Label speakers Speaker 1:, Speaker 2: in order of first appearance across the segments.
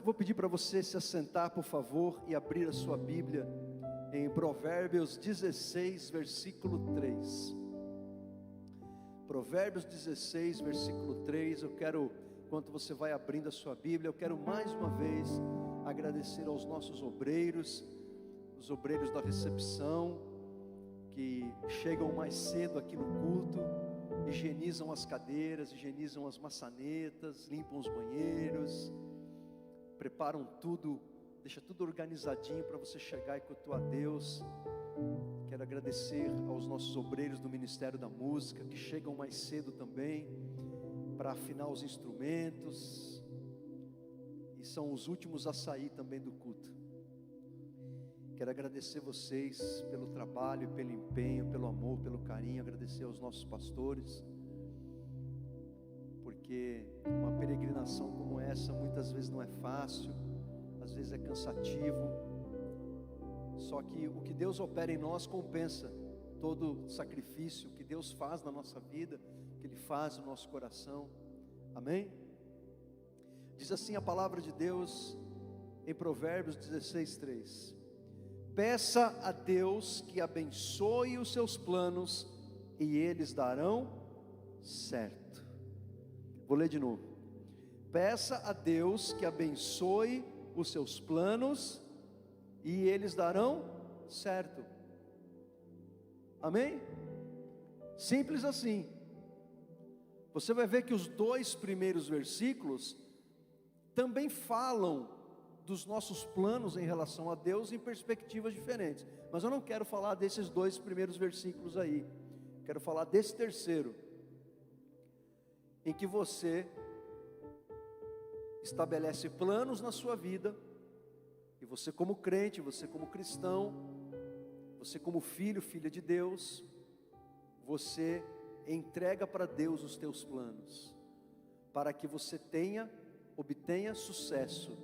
Speaker 1: Vou pedir para você se assentar, por favor, e abrir a sua Bíblia em Provérbios 16, versículo 3. Provérbios 16, versículo 3. Eu quero, enquanto você vai abrindo a sua Bíblia, eu quero mais uma vez agradecer aos nossos obreiros, os obreiros da recepção, que chegam mais cedo aqui no culto, higienizam as cadeiras, higienizam as maçanetas, limpam os banheiros, preparam tudo, deixa tudo organizadinho para você chegar e cultuar a Deus. Quero agradecer aos nossos obreiros do Ministério da Música, que chegam mais cedo também, para afinar os instrumentos, e são os últimos a sair também do culto. Quero agradecer vocês pelo trabalho, pelo empenho, pelo amor, pelo carinho. Agradecer aos nossos pastores, porque uma peregrinação como essa muitas vezes não é fácil, às vezes é cansativo. Só que o que Deus opera em nós compensa todo sacrifício que Deus faz na nossa vida, que Ele faz no nosso coração. Amém? Diz assim a palavra de Deus em Provérbios 16, 3: peça a Deus que abençoe os seus planos, e eles darão certo. Vou ler de novo. Peça a Deus que abençoe os seus planos, e eles darão certo. Amém? Simples assim. Você vai ver que os 2 primeiros versículos também falam dos nossos planos em relação a Deus em perspectivas diferentes, mas eu não quero falar desses 2 primeiros versículos aí. Quero falar desse terceiro, em que você estabelece planos na sua vida, e você como crente, você como cristão, você como filho, filha de Deus, você entrega para Deus os teus planos, para que você obtenha sucesso,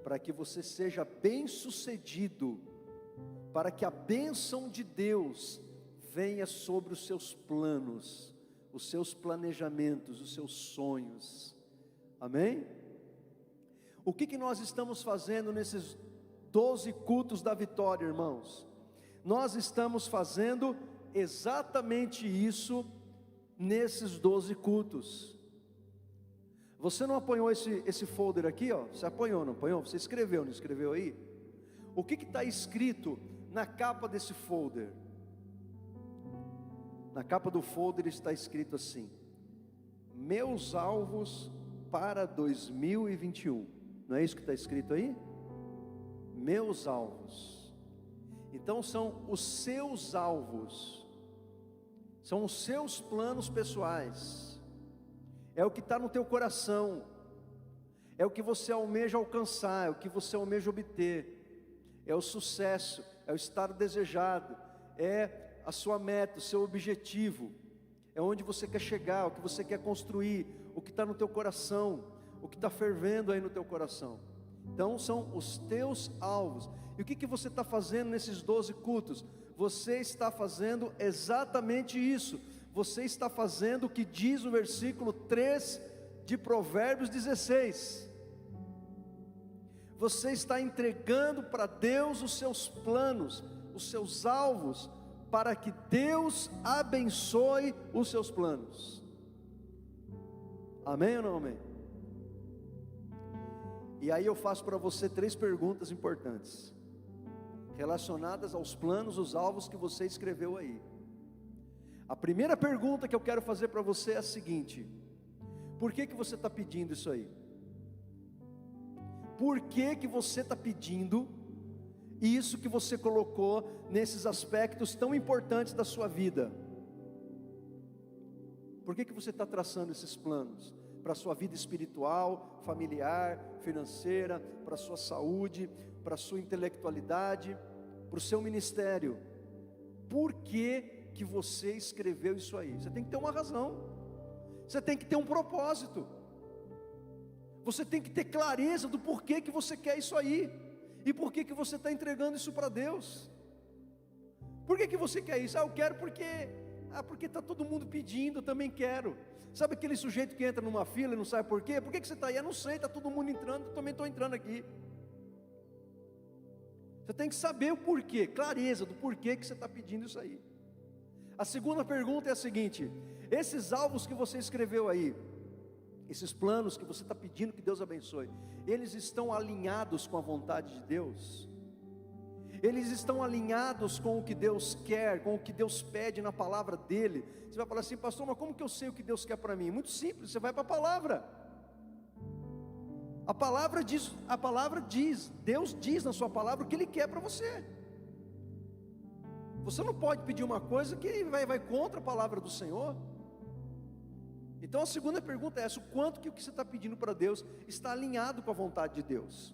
Speaker 1: para que você seja bem sucedido, para que a bênção de Deus venha sobre os seus planos, os seus planejamentos, os seus sonhos. Amém? O que nós estamos fazendo nesses 12 cultos da vitória, irmãos? Nós estamos fazendo exatamente isso nesses 12 cultos. Você não apanhou esse folder aqui, ó? Você apanhou, não apanhou? Você escreveu, não escreveu aí? O que está escrito na capa desse folder? Na capa do folder está escrito assim: meus alvos para 2021. Não é isso que está escrito aí? Meus alvos. Então são os seus alvos, são os seus planos pessoais. É o que está no teu coração, é o que você almeja alcançar, é o que você almeja obter, é o sucesso, é o estado desejado, é a sua meta, o seu objetivo, é onde você quer chegar, o que você quer construir, o que está no teu coração, o que está fervendo aí no teu coração. Então são os teus alvos. E o que você está fazendo nesses 12 cultos? Você está fazendo exatamente isso. Você está fazendo o que diz o versículo 3 de Provérbios 16. Você está entregando para Deus os seus planos, os seus alvos, para que Deus abençoe os seus planos. Amém ou não amém? E aí eu faço para você 3 perguntas importantes, relacionadas aos planos, os alvos que você escreveu aí. A primeira pergunta que eu quero fazer para você é a seguinte: por que você está pedindo isso aí? Por que você está pedindo isso que você colocou nesses aspectos tão importantes da sua vida? Por que você está traçando esses planos? Para a sua vida espiritual, familiar, financeira, para a sua saúde, para a sua intelectualidade, para o seu ministério. Por que você escreveu isso aí? Você tem que ter uma razão, você tem que ter um propósito, você tem que ter clareza do porquê que você quer isso aí, e por que você está entregando isso para Deus. Por que você quer isso? Eu quero porque Ah, porque está todo mundo pedindo, eu também quero. Sabe aquele sujeito que entra numa fila e não sabe por quê? Por que você está aí? Eu não sei, está todo mundo entrando, eu também estou entrando aqui. Você tem que saber o porquê, clareza do porquê que você está pedindo isso aí. A segunda pergunta é a seguinte: esses alvos que você escreveu aí, esses planos que você está pedindo que Deus abençoe, eles estão alinhados com a vontade de Deus? Eles estão alinhados com o que Deus quer, com o que Deus pede na palavra dEle? Você vai falar assim: pastor, mas como que eu sei o que Deus quer para mim? Muito simples, você vai para a palavra. A palavra diz, Deus diz na sua palavra o que Ele quer para você. Você não pode pedir uma coisa que vai contra a palavra do Senhor. Então a segunda pergunta é essa: o quanto que o que você está pedindo para Deus está alinhado com a vontade de Deus?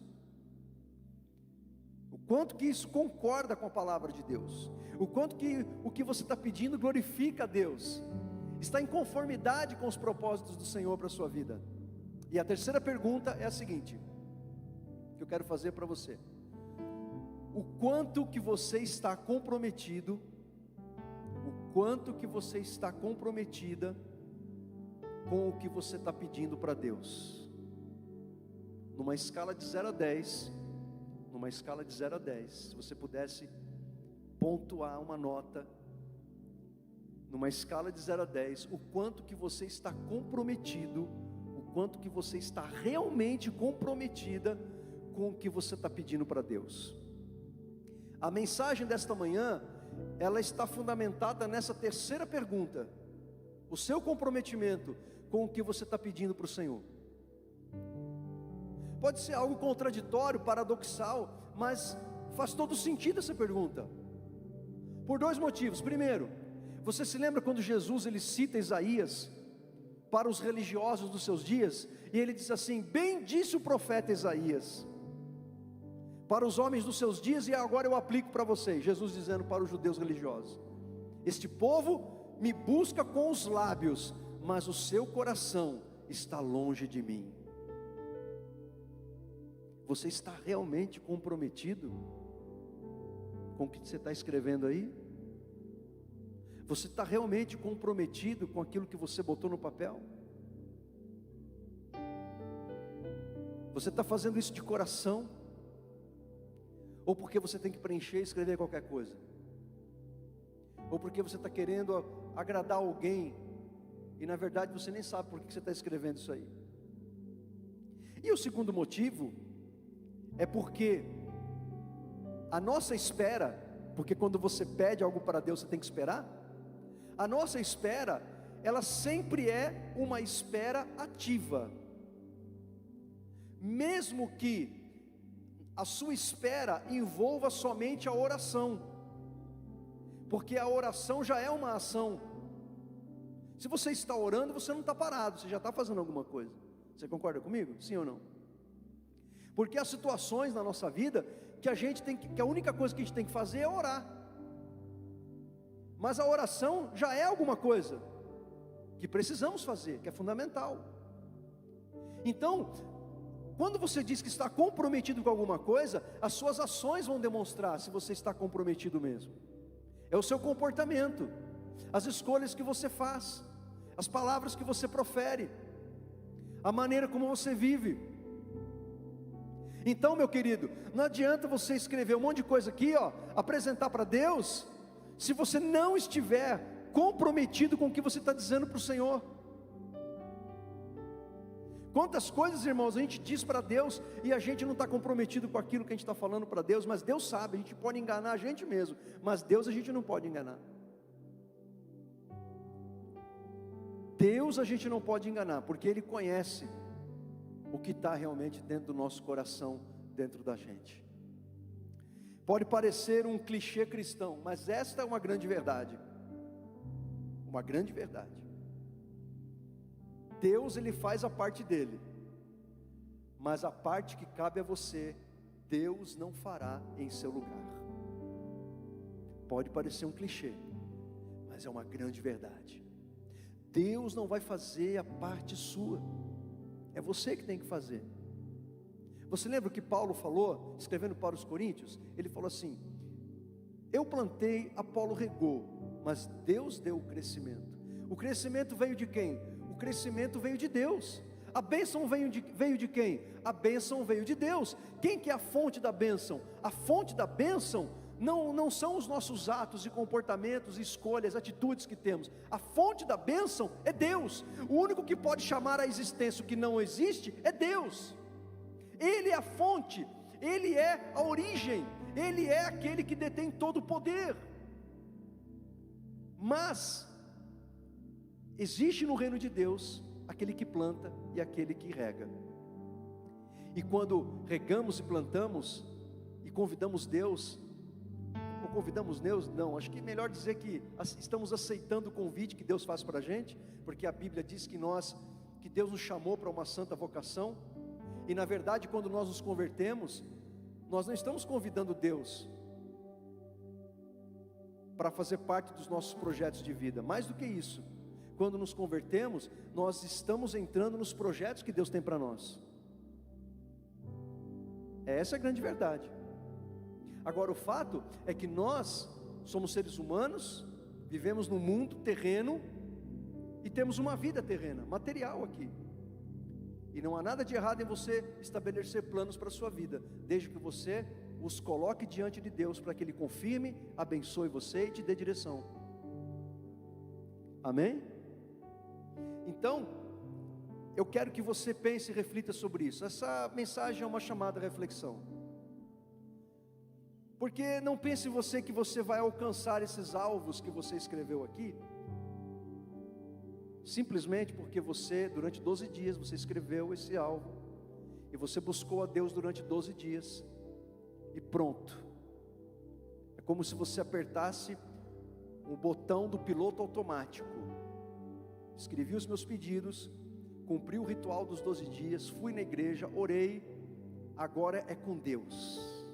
Speaker 1: O quanto que isso concorda com a palavra de Deus? O quanto que o que você está pedindo glorifica a Deus? Está em conformidade com os propósitos do Senhor para a sua vida? E a terceira pergunta é a seguinte, que eu quero fazer para você: o quanto que você está comprometido, o quanto que você está comprometida com o que você está pedindo para Deus? Numa escala de 0 a 10, se você pudesse pontuar uma nota, numa escala de 0 a 10, o quanto que você está comprometido, o quanto que você está realmente comprometida com o que você está pedindo para Deus. A mensagem desta manhã, ela está fundamentada nessa terceira pergunta: o seu comprometimento com o que você está pedindo para o Senhor. Pode ser algo contraditório, paradoxal, mas faz todo sentido essa pergunta, por dois motivos. Primeiro, você se lembra quando Jesus ele cita Isaías para os religiosos dos seus dias, e ele diz assim: bem disse o profeta Isaías para os homens dos seus dias, e agora eu aplico para vocês. Jesus dizendo para os judeus religiosos: este povo me busca com os lábios, mas o seu coração está longe de mim. Você está realmente comprometido com o que você está escrevendo aí? Você está realmente comprometido com aquilo que você botou no papel? Você está fazendo isso de coração? Ou porque você tem que preencher e escrever qualquer coisa? Ou porque você está querendo agradar alguém e na verdade você nem sabe por que você está escrevendo isso aí? E o segundo motivo é porque a nossa espera, porque quando você pede algo para Deus você tem que esperar, a nossa espera, ela sempre é uma espera ativa, mesmo que a sua espera envolva somente a oração, porque a oração já é uma ação. Se você está orando, você não está parado, você já está fazendo alguma coisa. Você concorda comigo? Sim ou não? Porque há situações na nossa vida que a única coisa que a gente tem que fazer é orar. Mas a oração já é alguma coisa que precisamos fazer, que é fundamental. Então, quando você diz que está comprometido com alguma coisa, as suas ações vão demonstrar se você está comprometido mesmo. É o seu comportamento, as escolhas que você faz, as palavras que você profere, a maneira como você vive. Então, meu querido, não adianta você escrever um monte de coisa aqui, apresentar para Deus, se você não estiver comprometido com o que você está dizendo para o Senhor. Quantas coisas, irmãos, a gente diz para Deus e a gente não está comprometido com aquilo que a gente está falando para Deus, mas Deus sabe, a gente pode enganar a gente mesmo, mas Deus a gente não pode enganar. Deus a gente não pode enganar, porque Ele conhece o que está realmente dentro do nosso coração, dentro da gente. Pode parecer um clichê cristão, mas esta é uma grande verdade. Uma grande verdade. Deus, Ele faz a parte dele, mas a parte que cabe a você, Deus não fará em seu lugar. Pode parecer um clichê, mas é uma grande verdade. Deus não vai fazer a parte sua, é você que tem que fazer. Você lembra o que Paulo falou, escrevendo para os Coríntios? Ele falou assim: eu plantei, Apolo regou, mas Deus deu o crescimento. O crescimento veio de quem? O crescimento veio de Deus. A bênção veio de quem? A bênção veio de Deus. Quem que é a fonte da bênção? A fonte da bênção não são os nossos atos e comportamentos, escolhas, atitudes que temos. A fonte da bênção é Deus. O único que pode chamar à existência o que não existe é Deus. Ele é a fonte, Ele é a origem, Ele é aquele que detém todo o poder. Mas existe no reino de Deus aquele que planta e aquele que rega. E quando regamos e plantamos e convidamos Deus, ou convidamos Deus, não, acho que é melhor dizer que estamos aceitando o convite que Deus faz para a gente, porque a Bíblia diz que Deus nos chamou para uma santa vocação. E na verdade, quando nós nos convertemos, nós não estamos convidando Deus para fazer parte dos nossos projetos de vida. Mais do que isso, quando nos convertemos, nós estamos entrando nos projetos que Deus tem para nós. Essa é a grande verdade. Agora, o fato é que nós somos seres humanos, vivemos num mundo terreno e temos uma vida terrena, material aqui. E não há nada de errado em você estabelecer planos para a sua vida, desde que você os coloque diante de Deus, para que Ele confirme, abençoe você e te dê direção. Amém? Então, eu quero que você pense e reflita sobre isso. Essa mensagem é uma chamada à reflexão. Porque não pense você que você vai alcançar esses alvos que você escreveu aqui, simplesmente porque você, durante 12 dias, você escreveu esse alvo, e você buscou a Deus durante 12 dias, e pronto. É como se você apertasse o botão do piloto automático. Escrevi os meus pedidos, cumpri o ritual dos 12 dias, fui na igreja, orei, agora é com Deus.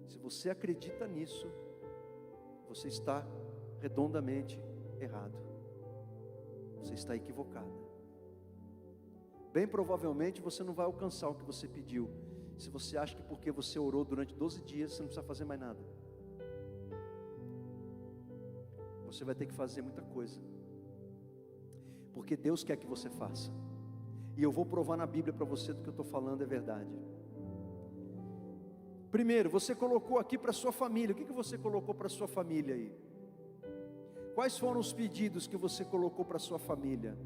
Speaker 1: Se você acredita nisso, você está redondamente errado. Você está equivocado. Bem provavelmente você não vai alcançar o que você pediu, se você acha que porque você orou durante 12 dias, você não precisa fazer mais nada. Você vai ter que fazer muita coisa, porque Deus quer que você faça. E eu vou provar na Bíblia para você do que eu estou falando é verdade. Primeiro, você colocou aqui para sua família. O que você colocou para sua família aí? Quais foram os pedidos que você colocou para sua família?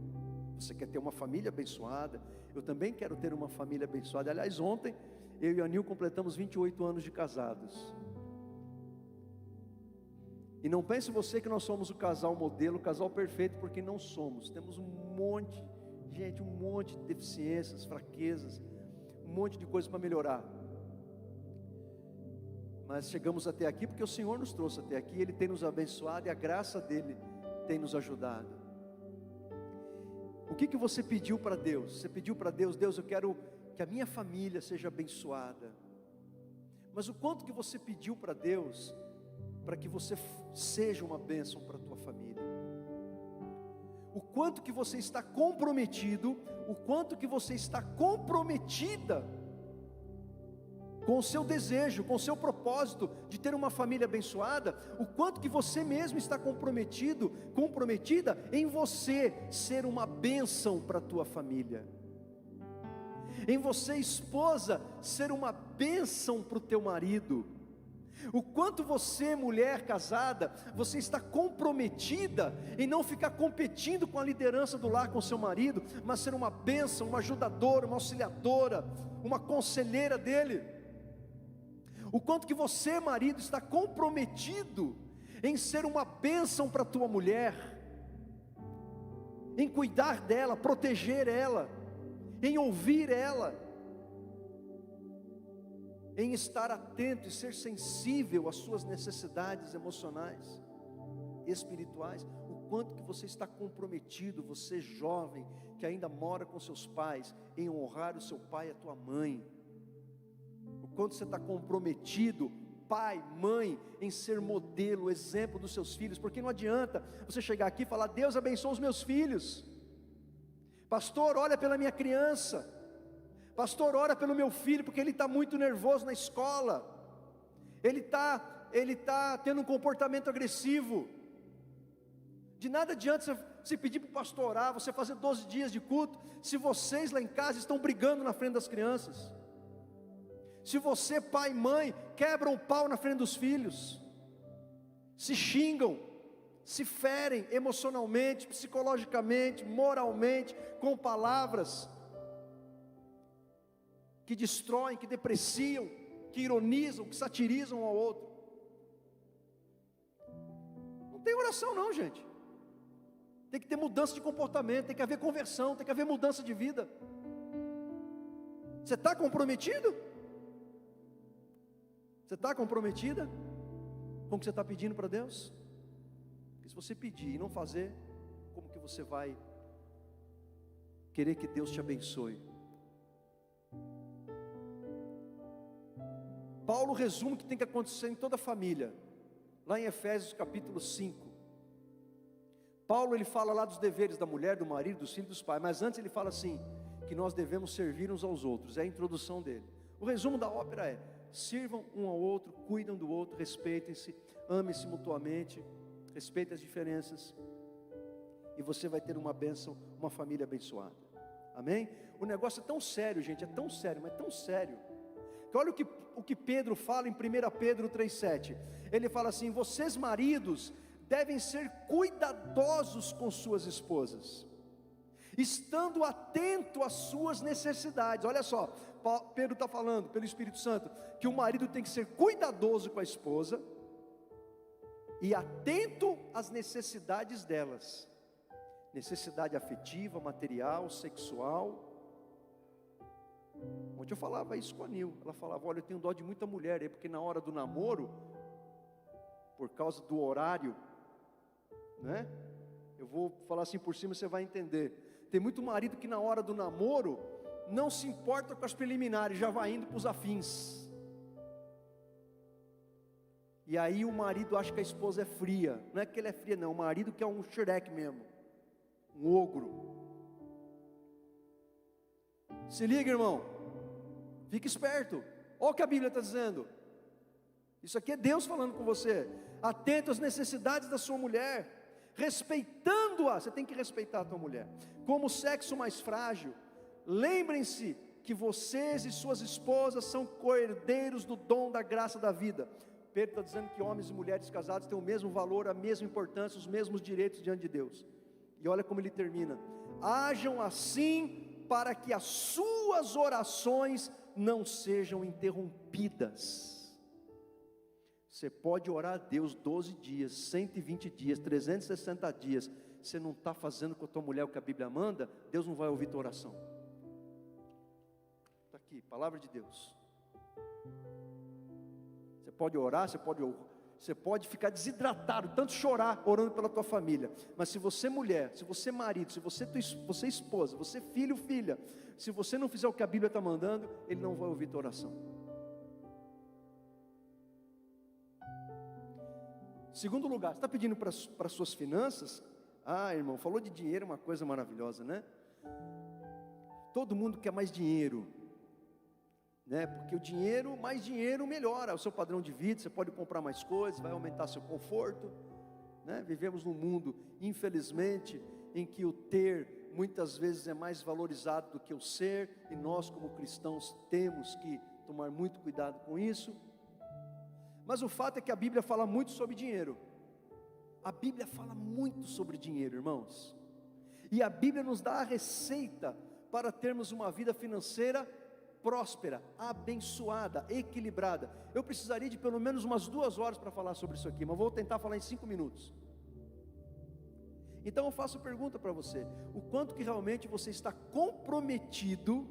Speaker 1: Você quer ter uma família abençoada? Eu também quero ter uma família abençoada. Aliás, ontem eu e a Nil completamos 28 anos de casados. E não pense você que nós somos o casal modelo, o casal perfeito, porque não somos. Temos um monte de deficiências, fraquezas, um monte de coisas para melhorar. Mas chegamos até aqui porque o Senhor nos trouxe até aqui, Ele tem nos abençoado e a graça dEle tem nos ajudado. O que você pediu para Deus? Você pediu para Deus: Deus, eu quero que a minha família seja abençoada. Mas o quanto que você pediu para Deus, para que você seja uma bênção para a tua família? O quanto que você está comprometido, o quanto que você está comprometida com o seu desejo, com o seu propósito de ter uma família abençoada, o quanto que você mesmo está comprometida em você ser uma bênção para a tua família, em você, esposa, ser uma bênção para o teu marido. O quanto você, mulher casada, você está comprometida em não ficar competindo com a liderança do lar com seu marido, mas ser uma bênção, uma ajudadora, uma auxiliadora, uma conselheira dele. O quanto que você, marido, está comprometido em ser uma bênção para a tua mulher, em cuidar dela, proteger ela, em ouvir ela, em estar atento e ser sensível às suas necessidades emocionais, espirituais. O quanto que você está comprometido, você jovem, que ainda mora com seus pais, em honrar o seu pai e a tua mãe. O quanto você está comprometido, pai, mãe, em ser modelo, exemplo dos seus filhos. Porque não adianta você chegar aqui e falar: Deus abençoa os meus filhos. Pastor, olha pela minha criança. Pastor, ora pelo meu filho, porque ele está muito nervoso na escola. Ele está ele está tendo um comportamento agressivo. De nada adianta você pedir para o pastor orar, você fazer 12 dias de culto, se vocês lá em casa estão brigando na frente das crianças. Se você, pai e mãe, quebram o pau na frente dos filhos, se xingam, se ferem emocionalmente, psicologicamente, moralmente, com palavras que destroem, que depreciam, que ironizam, que satirizam um ao outro. Não tem oração não, gente. Tem que ter mudança de comportamento, tem que haver conversão, tem que haver mudança de vida. Você está comprometido? Você está comprometida com o que você está pedindo para Deus? Porque se você pedir e não fazer, como que você vai querer que Deus te abençoe? Paulo resume o que tem que acontecer em toda a família, lá em Efésios capítulo 5. Paulo ele fala lá dos deveres da mulher, do marido, dos filhos, dos pais, mas antes ele fala assim, que nós devemos servir uns aos outros, é a introdução dele. O resumo da ópera é: sirvam um ao outro, cuidam do outro, respeitem-se, amem-se mutuamente, respeitem as diferenças, e você vai ter uma bênção, uma família abençoada, amém? O negócio é tão sério, gente, é tão sério, mas tão sério, que olha o que Pedro fala em 1 Pedro 3,7, ele fala assim: vocês maridos devem ser cuidadosos com suas esposas, estando atento às suas necessidades. Olha só, Pedro está falando pelo Espírito Santo, que o marido tem que ser cuidadoso com a esposa, e atento às necessidades delas, necessidade afetiva, material, sexual. Ontem eu falava isso com a Nil, ela falava: olha, eu tenho dó de muita mulher aí, porque na hora do namoro, por causa do horário, né? Eu vou falar assim por cima, você vai entender. Tem muito marido que na hora do namoro não se importa com as preliminares, já vai indo para os afins. E aí o marido acha que a esposa é fria. Não é que ele é fria não, o marido que é um Shrek mesmo, um ogro. Se liga, irmão, fique esperto. Olha o que a Bíblia está dizendo. Isso aqui é Deus falando com você. Atento às necessidades da sua mulher, respeitando-a. Você tem que respeitar a tua mulher como o sexo mais frágil. Lembrem-se que vocês e suas esposas são coerdeiros do dom da graça da vida. Pedro está dizendo que homens e mulheres casados têm o mesmo valor, a mesma importância, os mesmos direitos diante de Deus. E olha como ele termina: hajam assim para que as suas orações não sejam interrompidas. Você pode orar a Deus 12 dias, 120 dias, 360 dias, você não está fazendo com a tua mulher o que a Bíblia manda, Deus não vai ouvir tua oração. Está aqui, palavra de Deus. Você pode orar, você pode ficar desidratado, tanto chorar orando pela tua família, mas se você mulher, se você marido, se você esposa, você filho, filha, se você não fizer o que a Bíblia está mandando, Ele não vai ouvir tua oração. Segundo lugar, você está pedindo para as suas finanças? Ah, irmão, falou de dinheiro, uma coisa maravilhosa, né? Todo mundo quer mais dinheiro, né? Porque o dinheiro, mais dinheiro melhora o seu padrão de vida, você pode comprar mais coisas, vai aumentar seu conforto, né? Vivemos num mundo, infelizmente, em que o ter muitas vezes é mais valorizado do que o ser, e nós como cristãos temos que tomar muito cuidado com isso. Mas o fato é que a Bíblia fala muito sobre dinheiro. A Bíblia fala muito sobre dinheiro, irmãos. E a Bíblia nos dá a receita para termos uma vida financeira próspera, abençoada, equilibrada. Eu precisaria de pelo menos umas 2 horas para falar sobre isso aqui, mas vou tentar falar em 5 minutos. Então eu faço pergunta para você: o quanto que realmente você está comprometida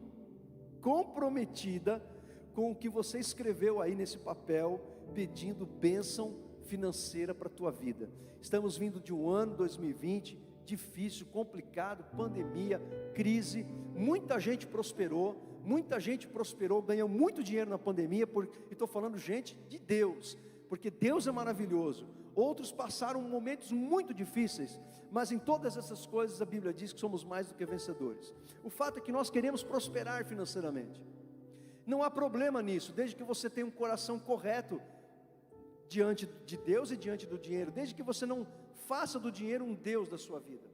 Speaker 1: com o que você escreveu aí nesse papel, pedindo bênção financeira para a tua vida? Estamos vindo de um ano 2020 difícil, complicado, pandemia, crise. Muita gente prosperou, ganhou muito dinheiro na pandemia, e estou falando gente de Deus, porque Deus é maravilhoso. Outros passaram momentos muito difíceis, mas em todas essas coisas a Bíblia diz que somos mais do que vencedores. O fato é que nós queremos prosperar financeiramente. Não há problema nisso, desde que você tenha um coração correto diante de Deus e diante do dinheiro, desde que você não faça do dinheiro um Deus da sua vida.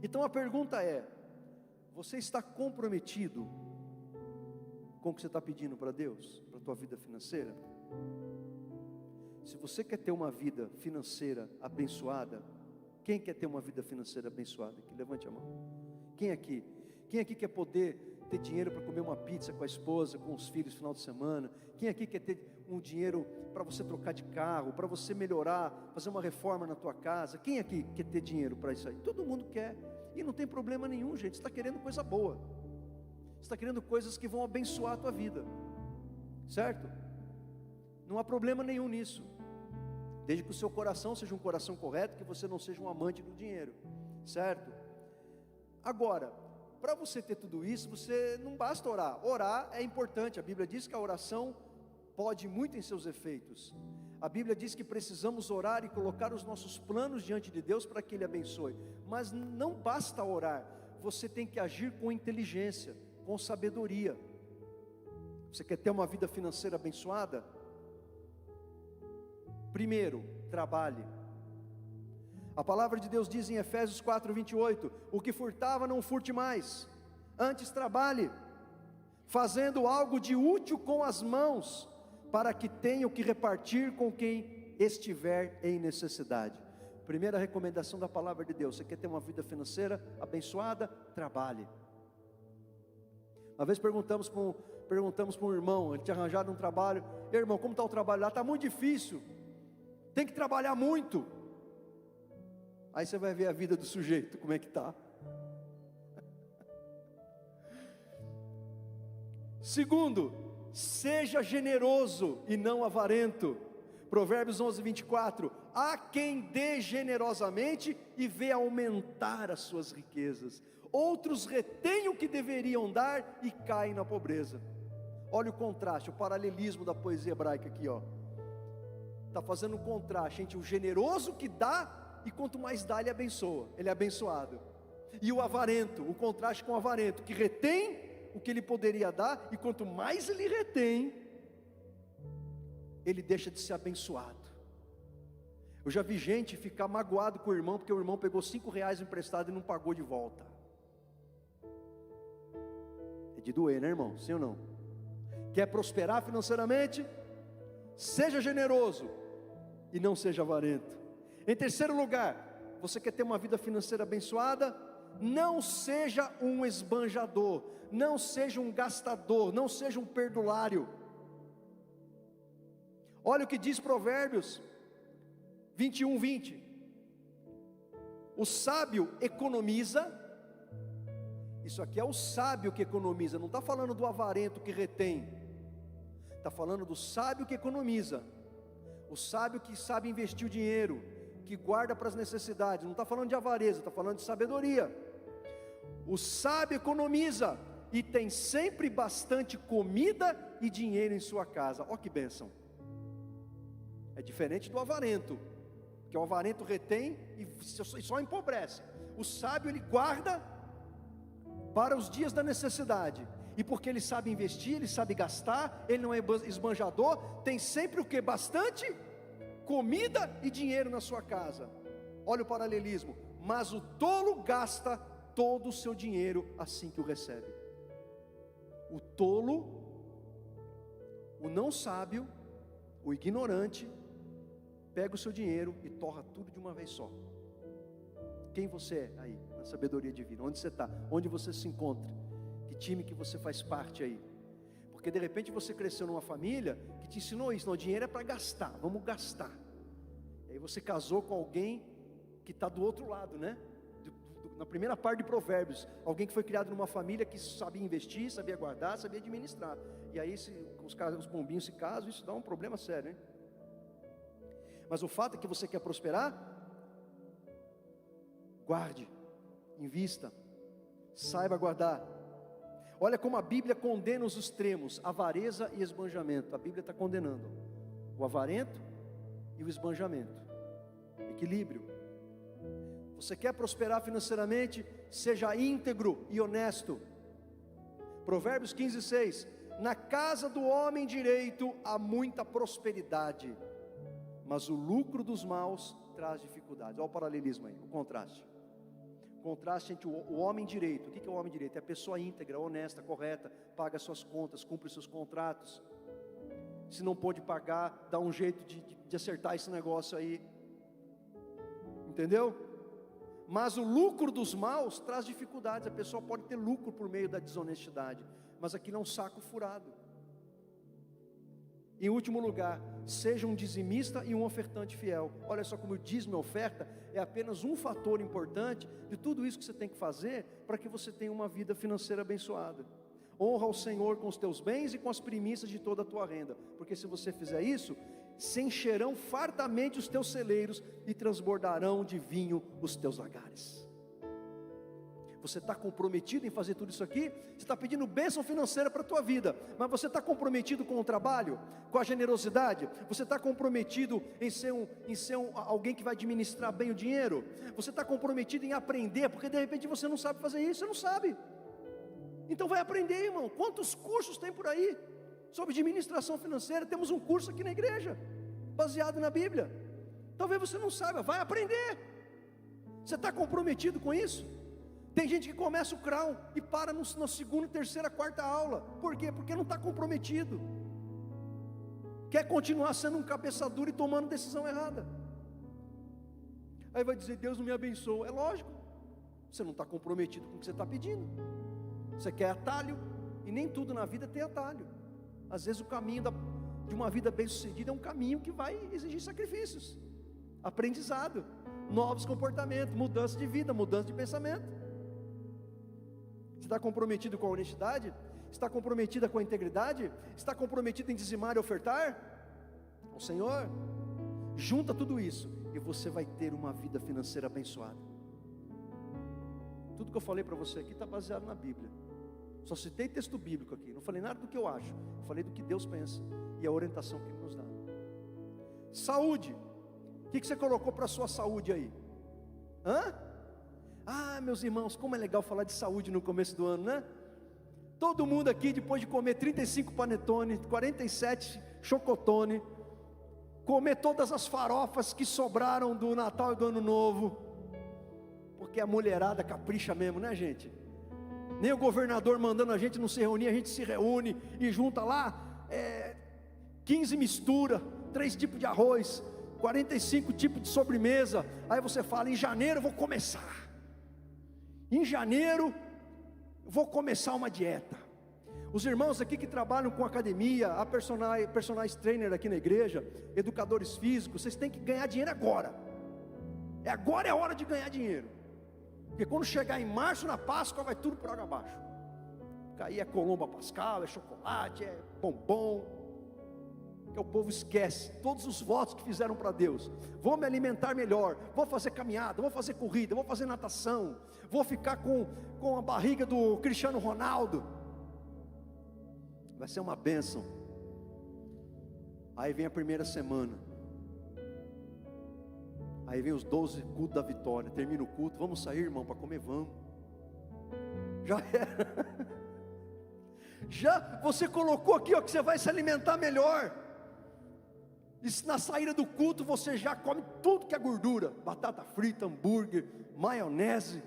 Speaker 1: Então a pergunta é: você está comprometido com o que você está pedindo para Deus, para a tua vida financeira? Se você quer ter uma vida financeira abençoada, quem quer ter uma vida financeira abençoada aqui? Levante a mão. Quem aqui quer poder ter dinheiro para comer uma pizza com a esposa, com os filhos no final de semana? Quem aqui quer ter um dinheiro para você trocar de carro, para você melhorar, fazer uma reforma na tua casa? Quem aqui quer ter dinheiro para isso aí? Todo mundo quer, e não tem problema nenhum, gente. Você está querendo coisa boa, você está querendo coisas que vão abençoar a tua vida, certo? Não há problema nenhum nisso, desde que o seu coração seja um coração correto, que você não seja um amante do dinheiro, certo? Agora, para você ter tudo isso, você não basta orar. Orar é importante, a Bíblia diz que a oração pode muito em seus efeitos. A Bíblia diz que precisamos orar e colocar os nossos planos diante de Deus para que Ele abençoe. Mas não basta orar, você tem que agir com inteligência, com sabedoria. Você quer ter uma vida financeira abençoada? Primeiro, trabalhe. A palavra de Deus diz em Efésios 4:28: o que furtava não furte mais, antes trabalhe, fazendo algo de útil com as mãos, para que tenha o que repartir com quem estiver em necessidade. Primeira recomendação da palavra de Deus: você quer ter uma vida financeira abençoada? Trabalhe. Uma vez perguntamos para um irmão, ele tinha arranjado um trabalho: irmão, como está o trabalho lá? Está muito difícil, tem que trabalhar muito. Aí você vai ver a vida do sujeito, como é que está. Segundo, seja generoso e não avarento. Provérbios 11:24: há quem dê generosamente e vê aumentar as suas riquezas, outros retêm o que deveriam dar e caem na pobreza. Olha o contraste, o paralelismo da poesia hebraica aqui, ó. Está fazendo um contraste entre o generoso que dá, e quanto mais dá, ele abençoa, ele é abençoado. E o avarento, o contraste com o avarento, que retém o que ele poderia dar, e quanto mais ele retém, ele deixa de ser abençoado. Eu já vi gente ficar magoado com o irmão, porque o irmão pegou R$5 emprestado e não pagou de volta. É de doer, né, irmão? Sim ou não? Quer prosperar financeiramente? Seja generoso e não seja avarento. Em terceiro lugar, você quer ter uma vida financeira abençoada? Não seja um esbanjador, não seja um gastador, não seja um perdulário. Olha o que diz Provérbios 21:20: o sábio economiza. Isso aqui é o sábio que economiza, não está falando do avarento que retém, está falando do sábio que economiza, o sábio que sabe investir o dinheiro, que guarda para as necessidades. Não está falando de avareza, está falando de sabedoria. O sábio economiza e tem sempre bastante comida e dinheiro em sua casa. Olha que bênção. É diferente do avarento, que o avarento retém e só empobrece. O sábio, ele guarda para os dias da necessidade, e porque ele sabe investir, ele sabe gastar, ele não é esbanjador, tem sempre o que? Bastante comida e dinheiro na sua casa. Olha o paralelismo. Mas o tolo gasta todo o seu dinheiro assim que o recebe. O tolo, o não sábio, o ignorante, pega o seu dinheiro e torra tudo de uma vez só. Quem você é aí, na sabedoria divina? Onde você está? Onde você se encontra? Que time que você faz parte aí? Porque de repente você cresceu numa família que te ensinou isso: não, o dinheiro é para gastar, vamos gastar. E aí você casou com alguém que está do outro lado, né? Na primeira parte de Provérbios, alguém que foi criado numa família que sabia investir, sabia guardar, sabia administrar. E aí os pombinhos se casam, isso dá um problema sério, hein? Mas o fato é que você quer prosperar, guarde, invista, saiba guardar. Olha como a Bíblia condena os extremos, avareza e esbanjamento. A Bíblia está condenando o avarento e o esbanjamento. Equilíbrio. Você quer prosperar financeiramente? Seja íntegro e honesto. Provérbios 15:6: na casa do homem direito há muita prosperidade, mas o lucro dos maus traz dificuldades. Olha o paralelismo aí, o contraste. O contraste entre o homem direito. O que é o homem direito? É a pessoa íntegra, honesta, correta, paga suas contas, cumpre seus contratos. Se não pode pagar, dá um jeito de acertar esse negócio aí. Entendeu? Mas o lucro dos maus traz dificuldades. A pessoa pode ter lucro por meio da desonestidade, mas aqui não é um saco furado. Em último lugar, seja um dizimista e um ofertante fiel. Olha só como o dízimo e a oferta é apenas um fator importante de tudo isso que você tem que fazer para que você tenha uma vida financeira abençoada. Honra ao Senhor com os teus bens e com as primícias de toda a tua renda, porque se você fizer isso, se encherão fartamente os teus celeiros e transbordarão de vinho os teus lagares. Você está comprometido em fazer tudo isso aqui? Você está pedindo bênção financeira para a tua vida, mas você está comprometido com o trabalho, com a generosidade? Você está comprometido em ser alguém que vai administrar bem o dinheiro? Você está comprometido em aprender, porque de repente você não sabe fazer isso, você não sabe. Então vai aprender, irmão. Quantos cursos tem por aí sobre administração financeira? Temos um curso aqui na igreja, baseado na Bíblia. Talvez você não saiba, vai aprender. Você está comprometido com isso? Tem gente que começa o Crown e para na segunda, terceira, quarta aula. Por quê? Porque não está comprometido. Quer continuar sendo um cabeça dura e tomando decisão errada. Aí vai dizer, Deus não me abençoa. É lógico, você não está comprometido com o que você está pedindo. Você quer atalho, e nem tudo na vida tem atalho. Às vezes o caminho de uma vida bem sucedida é um caminho que vai exigir sacrifícios, aprendizado, novos comportamentos, mudança de vida, mudança de pensamento. Você está comprometido com a honestidade? Está comprometida com a integridade? Está comprometido em dizimar e ofertar ao Senhor? Junta tudo isso e você vai ter uma vida financeira abençoada. Tudo que eu falei para você aqui está baseado na Bíblia. Só citei texto bíblico aqui, não falei nada do que eu acho, falei do que Deus pensa e a orientação que Ele nos dá. Saúde. O que você colocou para a sua saúde aí? Meus irmãos, como é legal falar de saúde no começo do ano, né? Todo mundo aqui, depois de comer 35 panetone, 47 chocotone, comer todas as farofas que sobraram do Natal e do Ano Novo, porque a mulherada capricha mesmo, né, gente? Nem o governador mandando a gente não se reunir, a gente se reúne e junta lá 15 mistura, 3 tipos de arroz, 45 tipos de sobremesa. Aí você fala, em janeiro eu vou começar. Em janeiro eu vou começar uma dieta. Os irmãos aqui que trabalham com academia, a personagens trainer aqui na igreja, educadores físicos, vocês têm que ganhar dinheiro agora. Agora é a hora de ganhar dinheiro. Porque quando chegar em março, na Páscoa, vai tudo por água abaixo. Aí é colomba pascal, é chocolate, é bombom. Que o povo esquece todos os votos que fizeram para Deus. Vou me alimentar melhor, vou fazer caminhada, vou fazer corrida, vou fazer natação, vou ficar com a barriga do Cristiano Ronaldo. Vai ser uma bênção. Aí vem a primeira semana. Aí vem os 12 cultos da vitória. Termina o culto, vamos sair, irmão, para comer, vamos. Já era. Já você colocou aqui, ó, que você vai se alimentar melhor. E na saída do culto você já come tudo que é gordura. Batata frita, hambúrguer, maionese.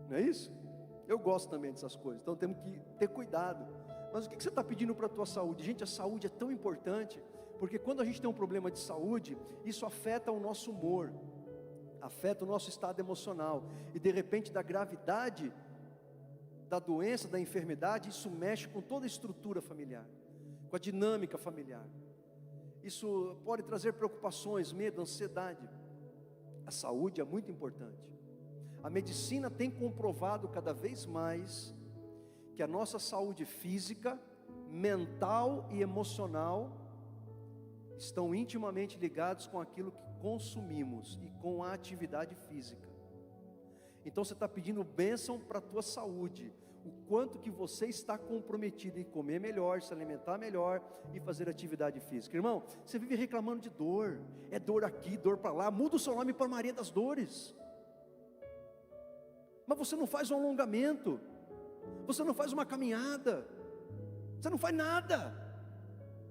Speaker 1: Não é isso? Eu gosto também dessas coisas. Então temos que ter cuidado. Mas o que você está pedindo para a tua saúde? Gente, a saúde é tão importante. Porque quando a gente tem um problema de saúde, isso afeta o nosso humor, afeta o nosso estado emocional. E de repente, da gravidade da doença, da enfermidade, isso mexe com toda a estrutura familiar, com a dinâmica familiar. Isso pode trazer preocupações, medo, ansiedade. A saúde é muito importante. A medicina tem comprovado cada vez mais que a nossa saúde física, mental e emocional estão intimamente ligados com aquilo que consumimos e com a atividade física. Então você está pedindo bênção para a tua saúde, o quanto que você está comprometido em comer melhor, se alimentar melhor e fazer atividade física. Irmão, você vive reclamando de dor, é dor aqui, dor para lá, muda o seu nome para Maria das Dores. Mas você não faz um alongamento, você não faz uma caminhada, você não faz nada,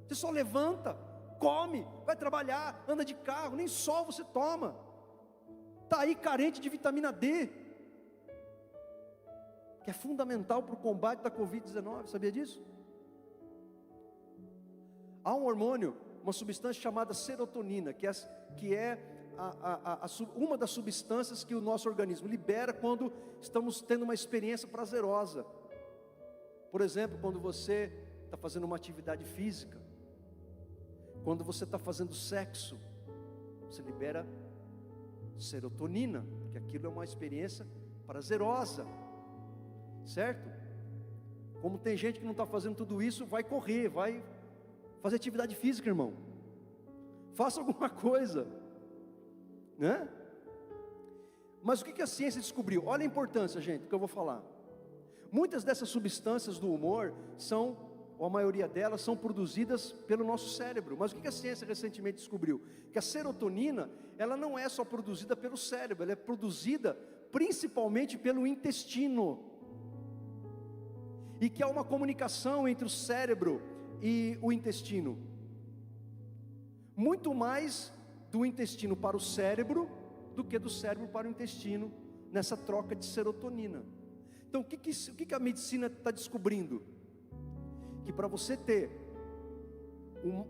Speaker 1: você só levanta, come, vai trabalhar, anda de carro, nem sol você toma, está aí carente de vitamina D, que é fundamental para o combate da Covid-19, sabia disso? Há um hormônio, uma substância chamada serotonina, que é uma das substâncias que o nosso organismo libera quando estamos tendo uma experiência prazerosa. Por exemplo, quando você está fazendo uma atividade física, quando você está fazendo sexo, você libera serotonina, porque aquilo é uma experiência prazerosa, certo? Como tem gente que não está fazendo tudo isso, vai correr, vai fazer atividade física, irmão. Faça alguma coisa, né? Mas o que a ciência descobriu? Olha a importância, gente, que eu vou falar. Muitas dessas substâncias do humor ou a maioria delas, são produzidas pelo nosso cérebro. Mas o que a ciência recentemente descobriu? Que a serotonina, ela não é só produzida pelo cérebro, ela é produzida principalmente pelo intestino. E que há uma comunicação entre o cérebro e o intestino. Muito mais do intestino para o cérebro do que do cérebro para o intestino, nessa troca de serotonina. Então o que a medicina está descobrindo? Que para você ter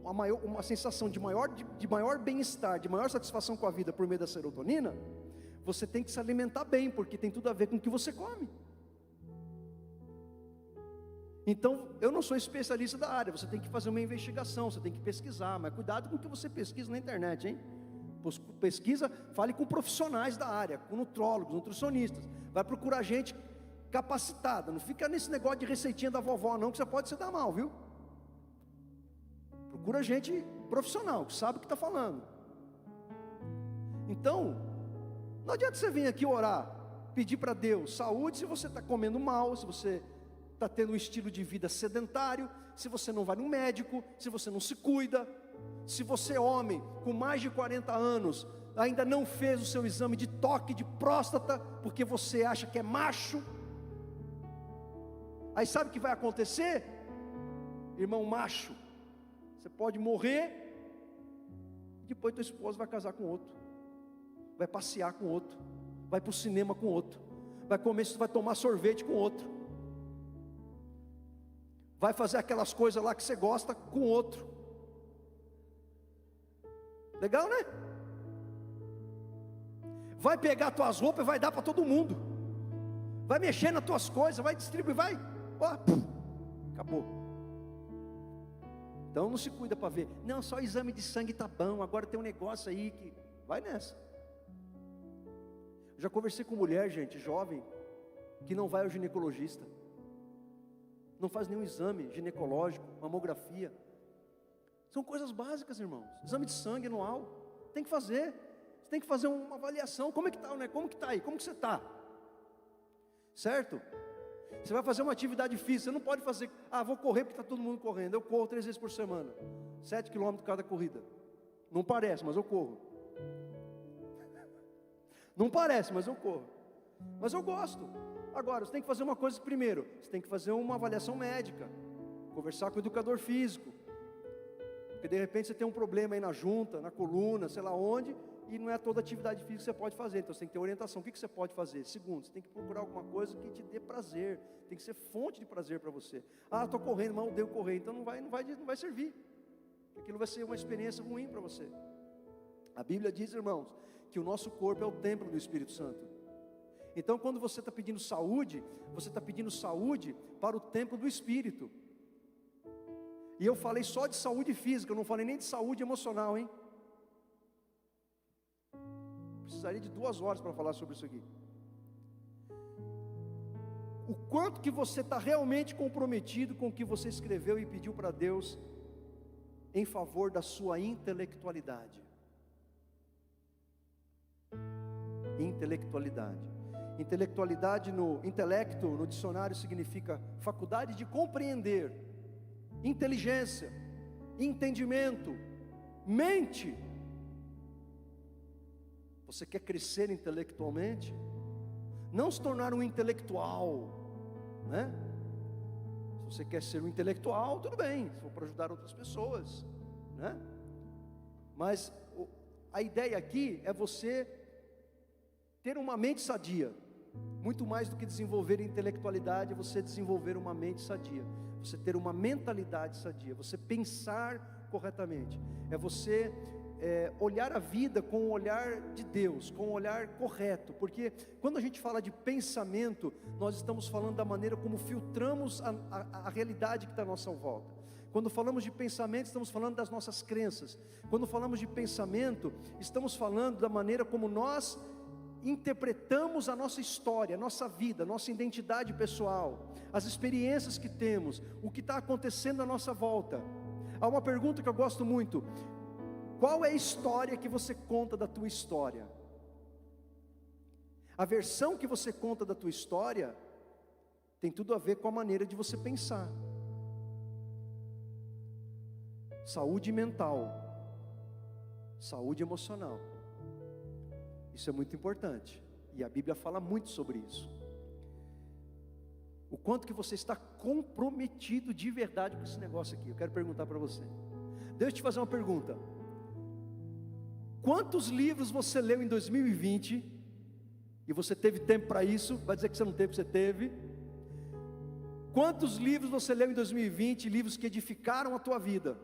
Speaker 1: uma sensação de maior bem-estar, de maior satisfação com a vida por meio da serotonina, você tem que se alimentar bem, porque tem tudo a ver com o que você come. Então, eu não sou especialista da área, você tem que fazer uma investigação, você tem que pesquisar, mas cuidado com o que você pesquisa na internet, hein? Pesquisa, fale com profissionais da área, com nutrólogos, nutricionistas, vai procurar gente capacitada, não fica nesse negócio de receitinha da vovó não, que você pode se dar mal, viu? Procura gente profissional, que sabe o que está falando. Então, não adianta você vir aqui orar, pedir para Deus saúde, se você está comendo mal, se você está tendo um estilo de vida sedentário, se você não vai no médico, se você não se cuida, se você é homem, com mais de 40 anos, ainda não fez o seu exame de toque de próstata, porque você acha que é macho. Aí sabe o que vai acontecer? Irmão macho, você pode morrer, e depois tua esposa vai casar com outro, vai passear com outro, vai para o cinema com outro, vai tomar sorvete com outro, vai fazer aquelas coisas lá que você gosta com outro. Legal, né? Vai pegar tuas roupas e vai dar para todo mundo, vai mexer nas tuas coisas, vai distribuir, acabou. Então não se cuida para ver, não, só exame de sangue está bom, agora tem um negócio aí que, vai nessa. Já conversei com mulher, gente, jovem, que não vai ao ginecologista, não faz nenhum exame ginecológico, mamografia. São coisas básicas, irmãos. Exame de sangue anual, tem que fazer. Você tem que fazer uma avaliação, como é que está, né? Como que está aí, como que você está? Certo? Você vai fazer uma atividade física, você não pode fazer, vou correr porque está todo mundo correndo. Eu corro 3 vezes por semana, 7 km cada corrida. Não parece, mas eu corro. Não parece, mas eu corro. Mas eu gosto. Agora, você tem que fazer uma coisa primeiro, você tem que fazer uma avaliação médica, conversar com o educador físico, porque de repente você tem um problema aí na junta, na coluna, sei lá onde, e não é toda atividade física que você pode fazer, então você tem que ter orientação. O que você pode fazer? Segundo, você tem que procurar alguma coisa que te dê prazer, tem que ser fonte de prazer para você. Estou correndo, mas eu odeio correr, então não vai servir, aquilo vai ser uma experiência ruim para você. A Bíblia diz, irmãos, que o nosso corpo é o templo do Espírito Santo. Então quando você está pedindo saúde, você está pedindo saúde para o templo do Espírito. E eu falei só de saúde física, eu não falei nem de saúde emocional, hein? Precisaria de 2 horas para falar sobre isso aqui. O quanto que você está realmente comprometido com o que você escreveu e pediu para Deus em favor da sua intelectualidade. Intelectualidade. Intelectualidade intelecto no dicionário significa faculdade de compreender, inteligência, entendimento, mente. Você quer crescer intelectualmente? Não se tornar um intelectual, né? Se você quer ser um intelectual, tudo bem, se for para ajudar outras pessoas, né? Mas a ideia aqui é você ter uma mente sadia. Muito mais do que desenvolver intelectualidade, é você desenvolver uma mente sadia, você ter uma mentalidade sadia, você pensar corretamente, é você olhar a vida com o olhar de Deus, com o olhar correto, porque quando a gente fala de pensamento, nós estamos falando da maneira como filtramos a realidade que está à nossa volta. Quando falamos de pensamento, estamos falando das nossas crenças. Quando falamos de pensamento, estamos falando da maneira como nós interpretamos a nossa história, a nossa vida, a nossa identidade pessoal, as experiências que temos, o que está acontecendo à nossa volta. Há uma pergunta que eu gosto muito: qual é a história que você conta da tua história? A versão que você conta da tua história tem tudo a ver com a maneira de você pensar. Saúde mental, saúde emocional, isso é muito importante, e a Bíblia fala muito sobre isso. O quanto que você está comprometido de verdade com esse negócio aqui. Eu quero perguntar para você. Deixa eu te fazer uma pergunta. Quantos livros você leu em 2020? E você teve tempo para isso? Vai dizer que você não teve, você teve. Quantos livros você leu em 2020? Livros que edificaram a tua vida,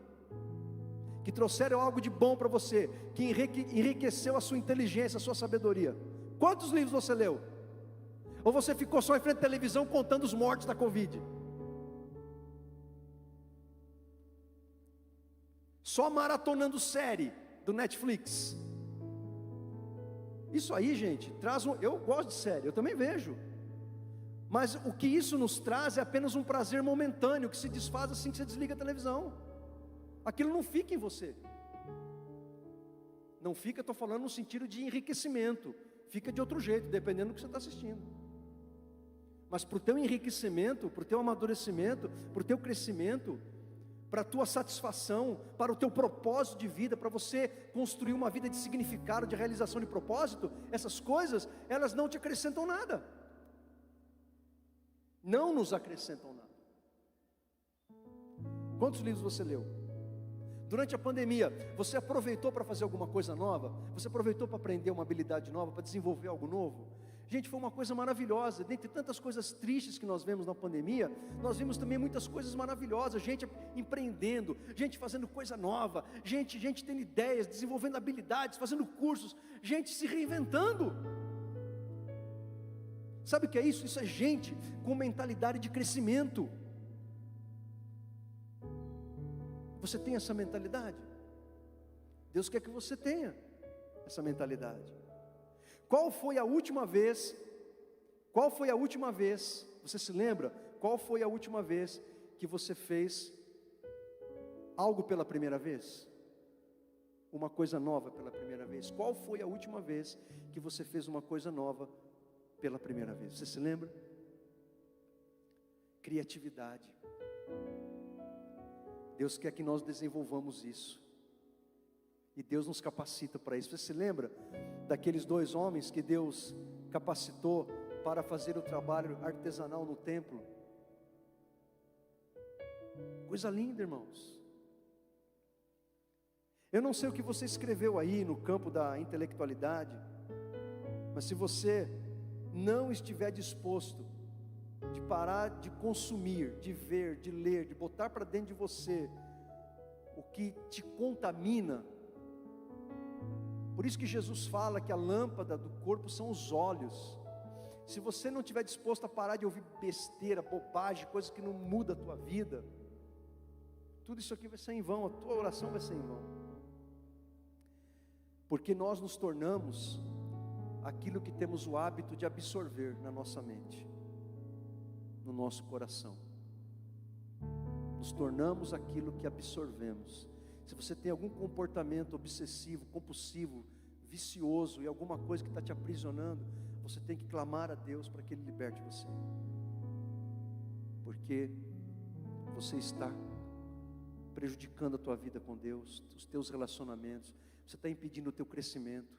Speaker 1: que trouxeram algo de bom para você, que enriqueceu a sua inteligência, a sua sabedoria. Quantos livros você leu? Ou você ficou só em frente à televisão contando os mortos da Covid? Só maratonando série do Netflix? Isso aí, gente, eu gosto de série, eu também vejo. Mas o que isso nos traz é apenas um prazer momentâneo, que se desfaz assim que você desliga a televisão. Aquilo não fica em você. Não fica, estou falando no sentido de enriquecimento. Fica de outro jeito, dependendo do que você está assistindo. Mas para o teu enriquecimento, para o teu amadurecimento, para o teu crescimento, para a tua satisfação, para o teu propósito de vida, para você construir uma vida de significado, de realização de propósito, essas coisas, elas não te acrescentam nada. Não nos acrescentam nada. Quantos livros você leu? Durante a pandemia, você aproveitou para fazer alguma coisa nova? Você aproveitou para aprender uma habilidade nova, para desenvolver algo novo? Gente, foi uma coisa maravilhosa. Dentre tantas coisas tristes que nós vemos na pandemia, nós vimos também muitas coisas maravilhosas. Gente empreendendo, gente fazendo coisa nova, gente tendo ideias, desenvolvendo habilidades, fazendo cursos, gente se reinventando. Sabe o que é isso? Isso é gente com mentalidade de crescimento. Você tem essa mentalidade? Deus quer que você tenha essa mentalidade. Qual foi a última vez, você se lembra? Qual foi a última vez que você fez algo pela primeira vez? Uma coisa nova pela primeira vez. Qual foi a última vez que você fez uma coisa nova pela primeira vez? Você se lembra? Criatividade. Deus quer que nós desenvolvamos isso, e Deus nos capacita para isso. Você se lembra daqueles 2 homens que Deus capacitou para fazer o trabalho artesanal no templo? Coisa linda, irmãos. Eu não sei o que você escreveu aí no campo da intelectualidade, mas se você não estiver disposto de parar de consumir, de ver, de ler, de botar para dentro de você o que te contamina. Por isso que Jesus fala que a lâmpada do corpo são os olhos. Se você não estiver disposto a parar de ouvir besteira, bobagem, coisas que não mudam a tua vida, tudo isso aqui vai ser em vão, a tua oração vai ser em vão. Porque nós nos tornamos aquilo que temos o hábito de absorver na nossa mente, no nosso coração. Nos tornamos aquilo que absorvemos. Se você tem algum comportamento obsessivo, compulsivo, vicioso e alguma coisa que está te aprisionando, você tem que clamar a Deus para que Ele liberte você, porque você está prejudicando a tua vida com Deus, os teus relacionamentos, você está impedindo o teu crescimento,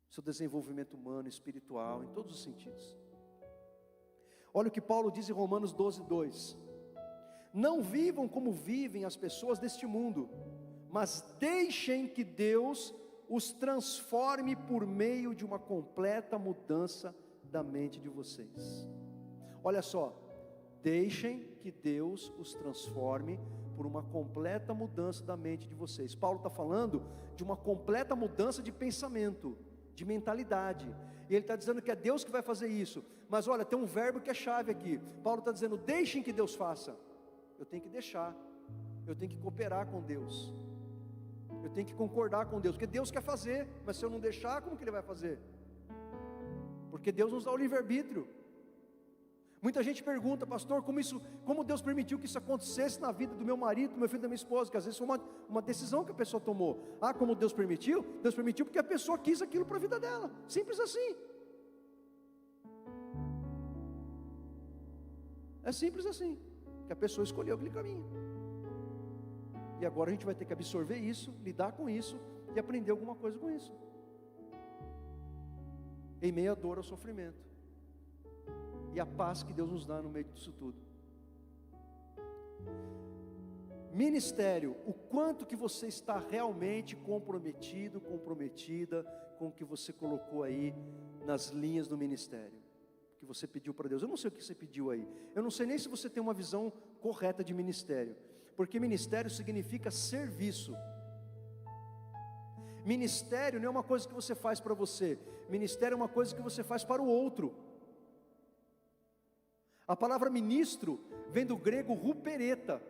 Speaker 1: seu desenvolvimento humano, espiritual, em todos os sentidos. Olha o que Paulo diz em Romanos 12:2: não vivam como vivem as pessoas deste mundo, mas deixem que Deus os transforme por meio de uma completa mudança da mente de vocês. Olha só, deixem que Deus os transforme por uma completa mudança da mente de vocês. Paulo está falando de uma completa mudança de pensamento, de mentalidade, e ele está dizendo que é Deus que vai fazer isso. Mas olha, tem um verbo que é chave aqui. Paulo está dizendo, deixem que Deus faça. Eu tenho que deixar, eu tenho que cooperar com Deus, eu tenho que concordar com Deus, porque Deus quer fazer, mas se eu não deixar, como que Ele vai fazer? Porque Deus nos dá o livre-arbítrio. Muita gente pergunta, pastor, como Deus permitiu que isso acontecesse na vida do meu marido, do meu filho, da minha esposa, que às vezes foi uma decisão que a pessoa tomou. Ah, como Deus permitiu? Deus permitiu porque a pessoa quis aquilo para a vida dela, simples assim. É simples assim, que a pessoa escolheu aquele caminho. E agora a gente vai ter que absorver isso, lidar com isso e aprender alguma coisa com isso, em meio à dor, ao sofrimento, e a paz que Deus nos dá no meio disso tudo. Ministério, o quanto que você está realmente comprometido, comprometida com o que você colocou aí nas linhas do ministério, que você pediu para Deus. Eu não sei o que você pediu aí, eu não sei nem se você tem uma visão correta de ministério, porque ministério significa serviço. Ministério não é uma coisa que você faz para você, ministério é uma coisa que você faz para o outro. A palavra ministro vem do grego rupereta,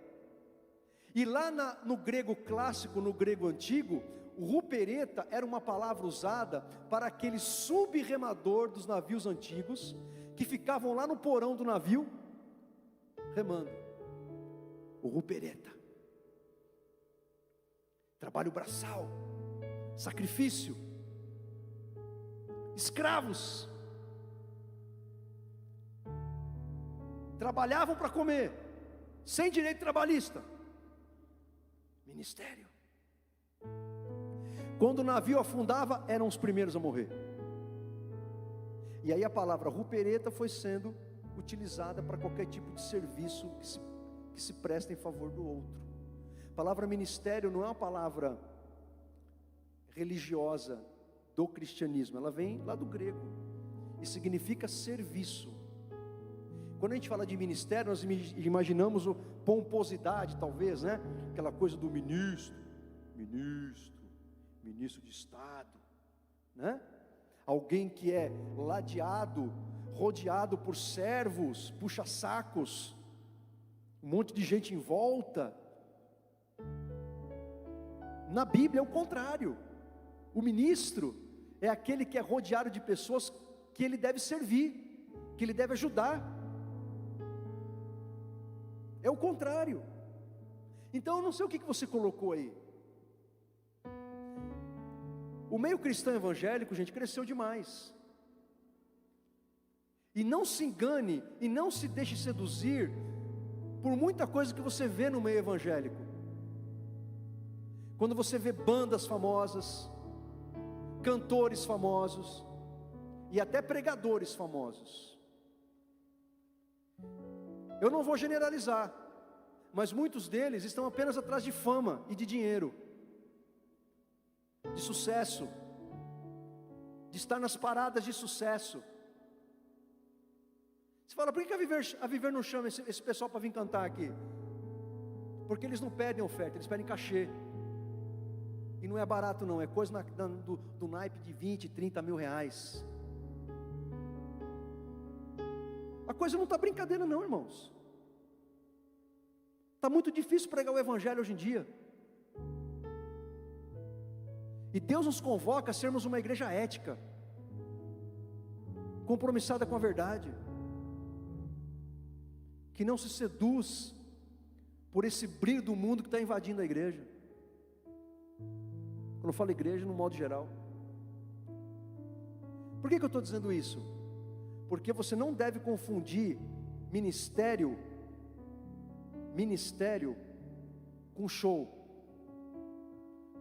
Speaker 1: e lá no grego clássico, no grego antigo, o rupereta era uma palavra usada para aquele subremador dos navios antigos, que ficavam lá no porão do navio, remando. O rupereta, trabalho braçal, sacrifício, escravos, trabalhavam para comer, sem direito trabalhista. Ministério. Quando o navio afundava, eram os primeiros a morrer. E aí a palavra rupereta foi sendo utilizada para qualquer tipo de serviço que se presta em favor do outro. A palavra ministério não é uma palavra religiosa do cristianismo, ela vem lá do grego e significa serviço. Quando a gente fala de ministério, nós imaginamos pomposidade, talvez, né? Aquela coisa do ministro de Estado, né? Alguém que é ladeado, rodeado por servos, puxa-sacos, um monte de gente em volta. Na Bíblia é o contrário. O ministro é aquele que é rodeado de pessoas que ele deve servir, que ele deve ajudar. É o contrário. Então eu não sei o que você colocou aí. O meio cristão evangélico, gente, cresceu demais. E não se engane, e não se deixe seduzir por muita coisa que você vê no meio evangélico. Quando você vê bandas famosas, cantores famosos, e até pregadores famosos. Eu não vou generalizar, mas muitos deles estão apenas atrás de fama e de dinheiro, de sucesso, de estar nas paradas de sucesso. Você fala, por que a Viver não chama esse pessoal para vir cantar aqui? Porque eles não pedem oferta, eles pedem cachê. E não é barato não, é coisa do naipe de 20, 30 mil reais. A coisa não está brincadeira não, irmãos. Está muito difícil pregar o evangelho hoje em dia. E Deus nos convoca a sermos uma igreja ética, compromissada com a verdade, que não se seduz por esse brilho do mundo que está invadindo a igreja. Quando eu falo igreja, no modo geral. Por que eu estou dizendo isso? Porque você não deve confundir ministério com show,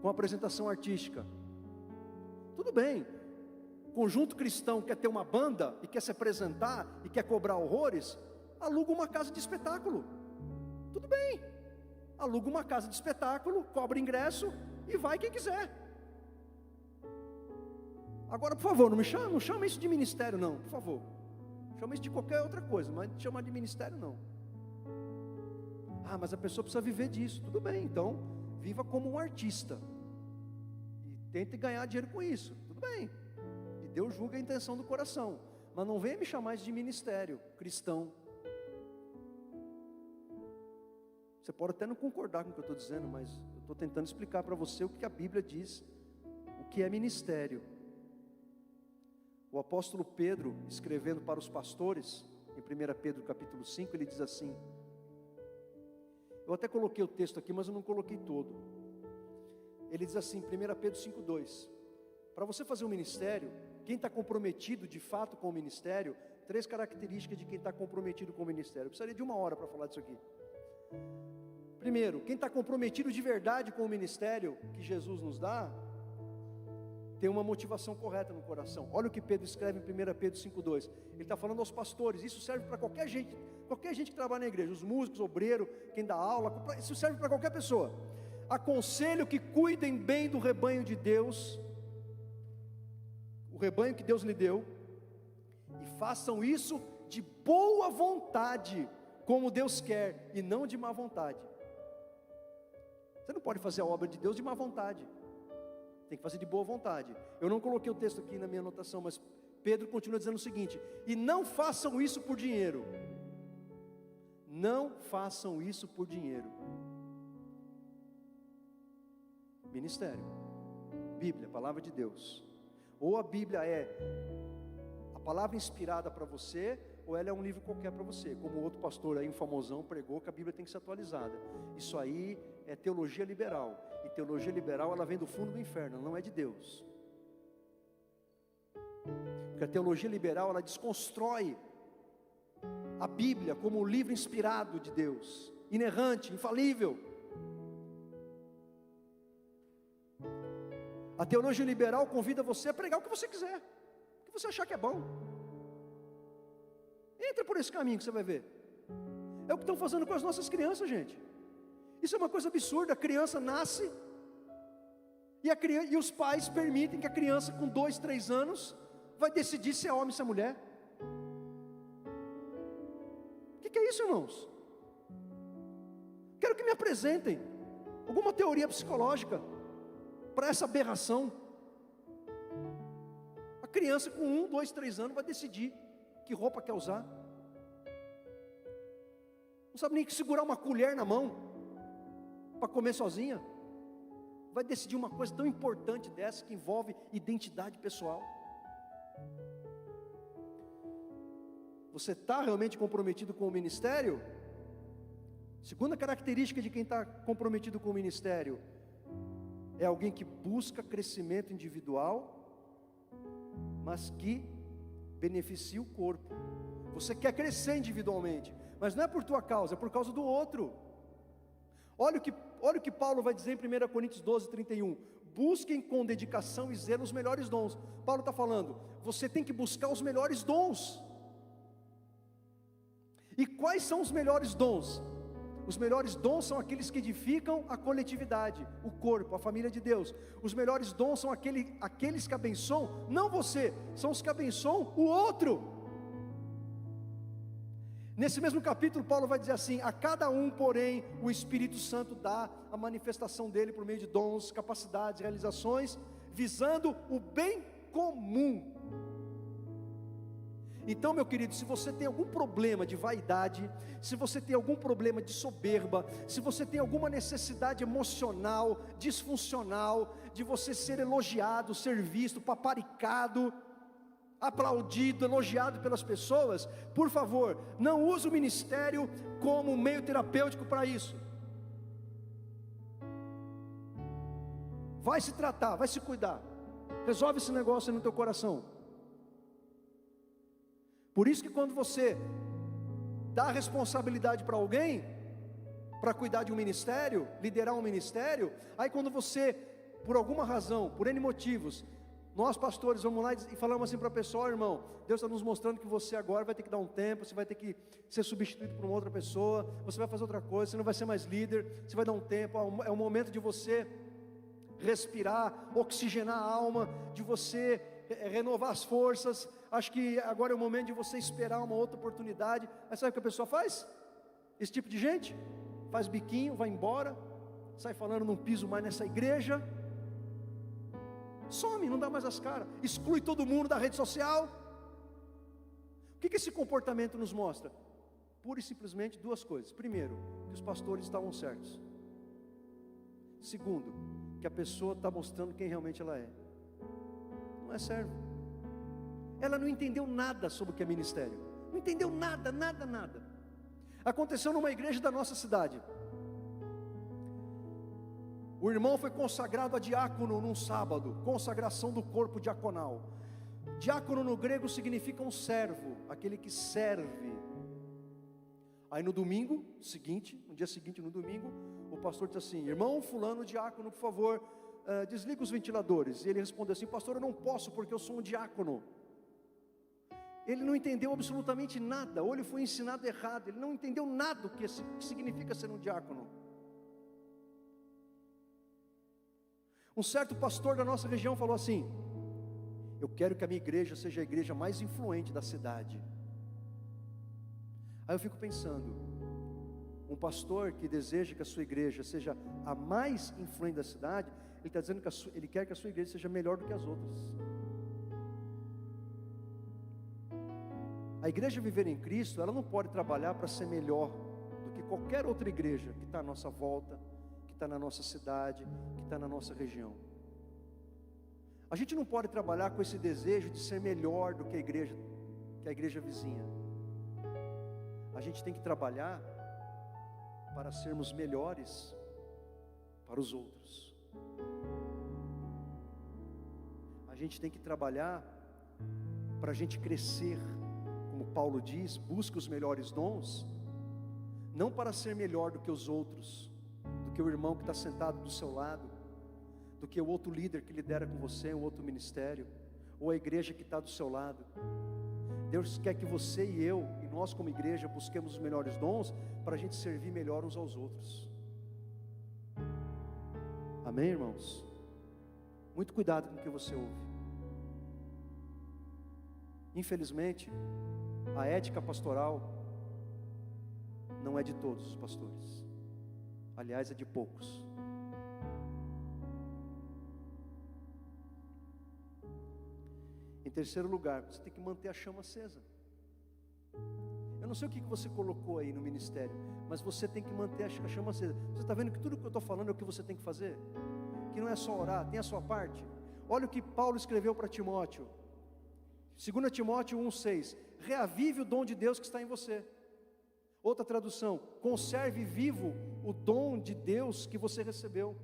Speaker 1: com apresentação artística. Tudo bem, conjunto cristão quer ter uma banda e quer se apresentar e quer cobrar horrores, aluga uma casa de espetáculo. Tudo bem, aluga uma casa de espetáculo, cobra ingresso e vai quem quiser. Agora, por favor, não chama isso de ministério não, por favor. Chama isso de qualquer outra coisa, mas chamar de ministério não. Mas a pessoa precisa viver disso. Tudo bem, então viva como um artista e tente ganhar dinheiro com isso. Tudo bem. E Deus julga a intenção do coração. Mas não venha me chamar isso de ministério cristão. Você pode até não concordar com o que eu estou dizendo, mas eu estou tentando explicar para você o que a Bíblia diz, o que é ministério. O apóstolo Pedro, escrevendo para os pastores, em 1 Pedro capítulo 5, ele diz assim, eu até coloquei o texto aqui, mas eu não coloquei todo. Ele diz assim, 1 Pedro 5,2, para você fazer um ministério, quem está comprometido de fato com o ministério, 3 características de quem está comprometido com o ministério. Eu precisaria de 1 hora para falar disso aqui. Primeiro, quem está comprometido de verdade com o ministério que Jesus nos dá, tem uma motivação correta no coração. Olha o que Pedro escreve em 1 Pedro 5,2. Ele está falando aos pastores, isso serve para qualquer gente que trabalha na igreja, os músicos, obreiro, quem dá aula, isso serve para qualquer pessoa. Aconselho que cuidem bem do rebanho de Deus, o rebanho que Deus lhe deu, e façam isso de boa vontade, como Deus quer, e não de má vontade. Você não pode fazer a obra de Deus de má vontade, tem que fazer de boa vontade. Eu não coloquei o texto aqui na minha anotação, mas Pedro continua dizendo o seguinte, e não façam isso por dinheiro. Não façam isso por dinheiro. Ministério, Bíblia, Palavra de Deus. Ou a Bíblia é a palavra inspirada para você, ou ela é um livro qualquer para você. Como outro pastor aí, um famosão, pregou que a Bíblia tem que ser atualizada. Isso aí é teologia liberal. E teologia liberal, ela vem do fundo do inferno, não é de Deus. Porque a teologia liberal, ela desconstrói a Bíblia como o livro inspirado de Deus, inerrante, infalível. A teologia liberal convida você a pregar o que você quiser, o que você achar que é bom. Entra por esse caminho que você vai ver. É o que estão fazendo com as nossas crianças, gente. Isso é uma coisa absurda. A criança nasce e os pais permitem que a criança com 2, 3 anos vai decidir se é homem ou se é mulher. O que é isso, irmãos? Quero que me apresentem alguma teoria psicológica para essa aberração. A criança com 1, 2, 3 anos vai decidir que roupa quer usar. Não sabe nem que segurar uma colher na mão para comer sozinha. Vai decidir uma coisa tão importante dessa, que envolve identidade pessoal. Você está realmente comprometido com o ministério? Segunda característica de quem está comprometido com o ministério é alguém que busca crescimento individual, mas que beneficia o corpo. Você quer crescer individualmente, mas não é por tua causa, é por causa do outro. Olha o que Paulo vai dizer em 1 Coríntios 12, 31. Busquem com dedicação e zelo os melhores dons. Paulo está falando, você tem que buscar os melhores dons. E quais são os melhores dons? Os melhores dons são aqueles que edificam a coletividade, o corpo, a família de Deus. Os melhores dons são aqueles que abençoam, não você, são os que abençoam o outro. Nesse mesmo capítulo, Paulo vai dizer assim: a cada um, porém, o Espírito Santo dá a manifestação dele por meio de dons, capacidades, realizações, visando o bem comum. Então, meu querido, se você tem algum problema de vaidade, se você tem algum problema de soberba, se você tem alguma necessidade emocional, disfuncional, de você ser elogiado, ser visto, paparicado, aplaudido, elogiado pelas pessoas, por favor, não use o ministério como meio terapêutico para isso. Vai se tratar, vai se cuidar, resolve esse negócio aí no teu coração. Por isso que quando você dá a responsabilidade para alguém, para cuidar de um ministério, liderar um ministério, aí quando você, por alguma razão, por N motivos, Nós pastores vamos lá e falamos assim para a pessoa: irmão, Deus está nos mostrando que você agora vai ter que dar um tempo, você vai ter que ser substituído por uma outra pessoa, você vai fazer outra coisa, você não vai ser mais líder, você vai dar um tempo, é o momento de você respirar, oxigenar a alma, de você renovar as forças. Acho que agora é o momento de você esperar uma outra oportunidade. Mas sabe o que a pessoa faz? Esse tipo de gente faz biquinho, vai embora, sai falando: não piso mais nessa igreja, some, não dá mais as caras, exclui todo mundo da rede social. O que esse comportamento nos mostra? Pura e simplesmente duas coisas: primeiro, que os pastores estavam certos; segundo, que a pessoa está mostrando quem realmente ela é. Não é servo. Ela não entendeu nada sobre o que é ministério, não entendeu nada. Aconteceu numa igreja da nossa cidade. O irmão foi consagrado a diácono num sábado, consagração do corpo diaconal. Diácono no grego significa um servo, aquele que serve. Aí no domingo seguinte, no dia seguinte, no domingo, o pastor disse assim: irmão fulano diácono, por favor, desliga os ventiladores. E ele respondeu assim: pastor, eu não posso porque eu sou um diácono. Ele não entendeu absolutamente nada, ou ele foi ensinado errado, ele não entendeu nada do que significa ser um diácono. Um certo pastor da nossa região falou assim: eu quero que a minha igreja seja a igreja mais influente da cidade. Aí eu fico pensando, um pastor que deseja que a sua igreja seja a mais influente da cidade, ele está dizendo que ele quer que a sua igreja seja melhor do que as outras. A igreja Viver em Cristo, ela não pode trabalhar para ser melhor do que qualquer outra igreja que está à nossa volta, que está na nossa cidade, que está na nossa região. A gente não pode trabalhar com esse desejo de ser melhor do que a igreja vizinha. A gente tem que trabalhar para sermos melhores para os outros. A gente tem que trabalhar para a gente crescer. Como Paulo diz, busca os melhores dons, não para ser melhor do que os outros, do que o irmão que está sentado do seu lado, do que o outro líder que lidera com você, um outro ministério, ou a igreja que está do seu lado. Deus quer que você e eu, e nós como igreja, busquemos os melhores dons, para a gente servir melhor uns aos outros. Amém, irmãos? Muito cuidado com o que você ouve. Infelizmente, a ética pastoral não é de todos os pastores, aliás, é de poucos. Em terceiro lugar, você tem que manter a chama acesa. Eu não sei o que você colocou aí no ministério, mas você tem que manter a chama acesa. Você está vendo que tudo que eu estou falando é o que você tem que fazer? Que não é só orar, tem a sua parte. Olha o que Paulo escreveu para Timóteo, 2 Timóteo 1,6: reavive o dom de Deus que está em você. Outra tradução: conserve vivo o dom de Deus que você recebeu.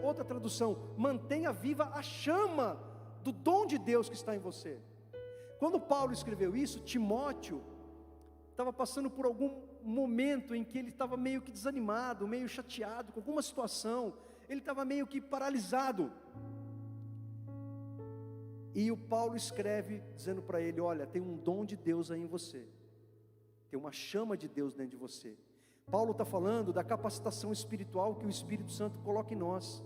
Speaker 1: Outra tradução: mantenha viva a chama do dom de Deus que está em você. Quando Paulo escreveu isso, Timóteo estava passando por algum momento em que ele estava meio que desanimado, meio chateado com alguma situação, ele estava meio que paralisado. E o Paulo escreve dizendo para ele: olha, tem um dom de Deus aí em você, tem uma chama de Deus dentro de você. Paulo está falando da capacitação espiritual que o Espírito Santo coloca em nós.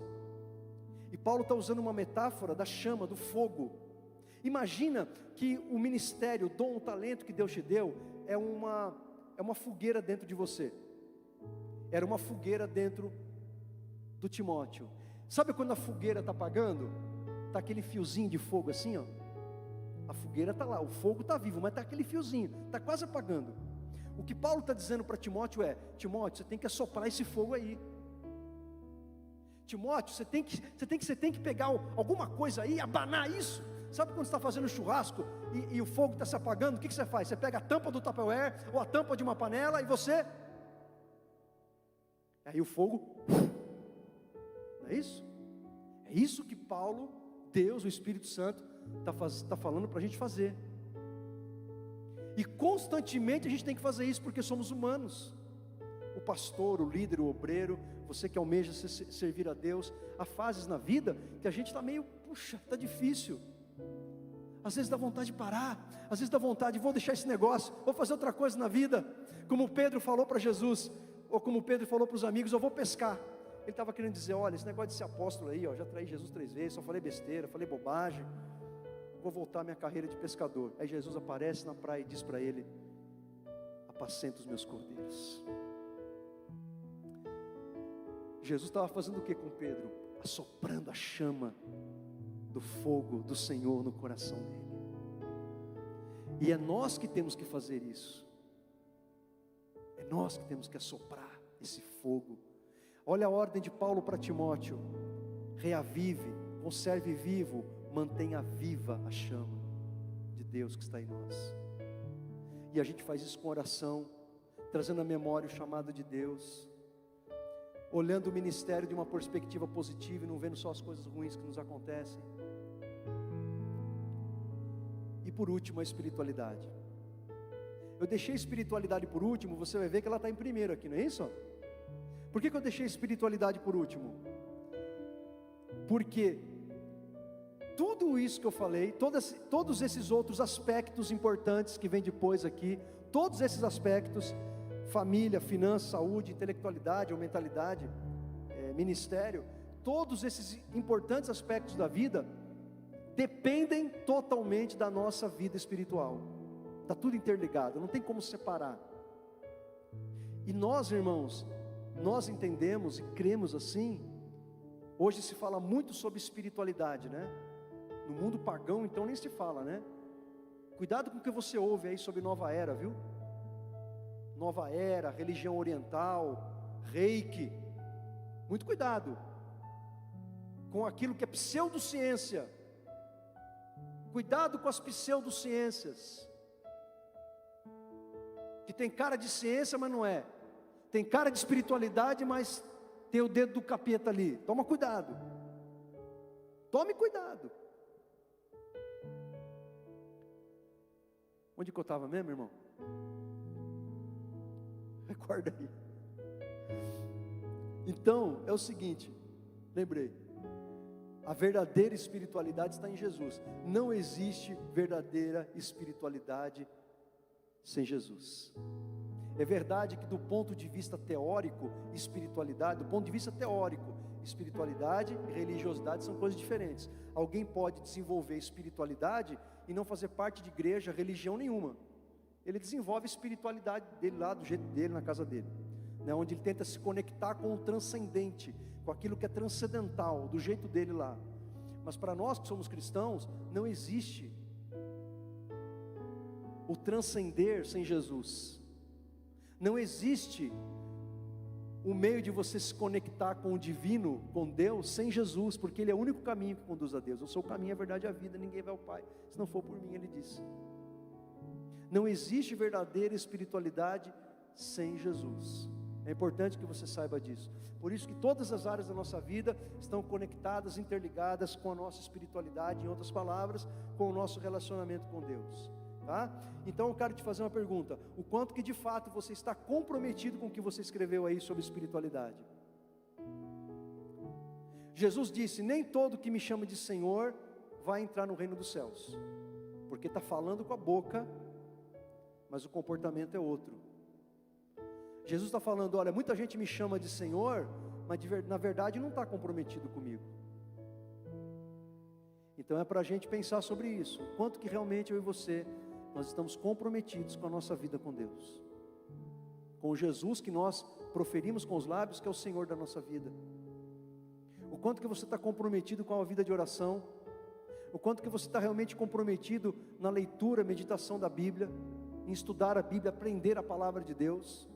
Speaker 1: E Paulo está usando uma metáfora da chama, do fogo. Imagina que o ministério, o dom, o talento que Deus te deu é uma fogueira dentro de você. Era uma fogueira dentro do Timóteo. Sabe quando a fogueira está apagando? Está aquele fiozinho de fogo assim, ó. A fogueira está lá, o fogo está vivo, mas está aquele fiozinho, está quase apagando. O que Paulo está dizendo para Timóteo é: Timóteo, você tem que assoprar esse fogo aí. Timóteo, você tem que pegar alguma coisa aí, abanar isso. Sabe quando você está fazendo churrasco e o fogo está se apagando? O que você faz? Você pega a tampa do Tupperware ou a tampa de uma panela e você... Aí o fogo... Não é isso? É isso que Paulo, Deus, o Espírito Santo está falando para a gente fazer. E constantemente a gente tem que fazer isso, porque somos humanos. O pastor, o líder, o obreiro, você que almeja servir a Deus, há fases na vida que a gente está meio puxa, está difícil. Às vezes dá vontade de parar, às vezes dá vontade, vou deixar esse negócio, vou fazer outra coisa na vida. Como Pedro falou para Jesus, ou como Pedro falou para os amigos, eu vou pescar. Ele estava querendo dizer, olha, esse negócio de ser apóstolo aí, ó, já traí Jesus 3 vezes, só falei besteira, falei bobagem, vou voltar à minha carreira de pescador. Aí Jesus aparece na praia e diz para ele, apacenta os meus cordeiros. Jesus estava fazendo o que com Pedro? Assoprando a chama do fogo do Senhor no coração dele. E é nós que temos que fazer isso. É nós que temos que assoprar esse fogo. Olha a ordem de Paulo para Timóteo: reavive, conserve vivo, mantenha viva a chama de Deus que está em nós. E a gente faz isso com oração, trazendo à memória o chamado de Deus, olhando o ministério de uma perspectiva positiva e não vendo só as coisas ruins que nos acontecem. E por último, a espiritualidade. Eu deixei a espiritualidade por último, você vai ver que ela está em primeiro aqui, não é isso? Por que eu deixei a espiritualidade por último? Porque tudo isso que eu falei, todos esses outros aspectos importantes que vem depois aqui, todos esses aspectos, família, finanças, saúde, intelectualidade ou mentalidade, ministério, todos esses importantes aspectos da vida, dependem totalmente da nossa vida espiritual. Está tudo interligado, não tem como separar. E nós, irmãos, nós entendemos e cremos assim. Hoje se fala muito sobre espiritualidade, né? No mundo pagão então nem se fala, né? Cuidado com o que você ouve aí sobre nova era, viu? Nova era, religião oriental, reiki. Muito cuidado com aquilo que é pseudociência. Cuidado com as pseudociências, que tem cara de ciência, mas não é. Tem cara de espiritualidade, mas tem o dedo do capeta ali. Toma cuidado. Tome cuidado. Onde que eu estava mesmo, irmão? Recorda aí. Então, é o seguinte, lembrei. A verdadeira espiritualidade está em Jesus. Não existe verdadeira espiritualidade sem Jesus. É verdade que do ponto de vista teórico, espiritualidade, do ponto de vista teórico, espiritualidade e religiosidade são coisas diferentes. Alguém pode desenvolver espiritualidade e não fazer parte de igreja, religião nenhuma. Ele desenvolve a espiritualidade dele lá, do jeito dele, na casa dele, né? Onde ele tenta se conectar com o transcendente, com aquilo que é transcendental, do jeito dele lá. Mas para nós que somos cristãos, não existe o transcender sem Jesus. Não existe o meio de você se conectar com o divino, com Deus, sem Jesus, porque Ele é o único caminho que conduz a Deus. Eu sou o caminho, a verdade e a vida, ninguém vai ao Pai se não for por mim, Ele disse. Não existe verdadeira espiritualidade sem Jesus. É importante que você saiba disso. Por isso que todas as áreas da nossa vida estão conectadas, interligadas com a nossa espiritualidade, em outras palavras, com o nosso relacionamento com Deus. Tá? Então eu quero te fazer uma pergunta: o quanto que de fato você está comprometido com o que você escreveu aí sobre espiritualidade? Jesus disse: nem todo que me chama de Senhor vai entrar no reino dos céus, porque está falando com a boca, mas o comportamento é outro. Jesus está falando: olha, muita gente me chama de Senhor, mas na verdade não está comprometido comigo. Então é para a gente pensar sobre isso, o quanto que realmente eu e você, nós estamos comprometidos com a nossa vida com Deus, com Jesus que nós proferimos com os lábios, que é o Senhor da nossa vida. O quanto que você está comprometido com a vida de oração, o quanto que você está realmente comprometido na leitura, meditação da Bíblia, em estudar a Bíblia, aprender a palavra de Deus,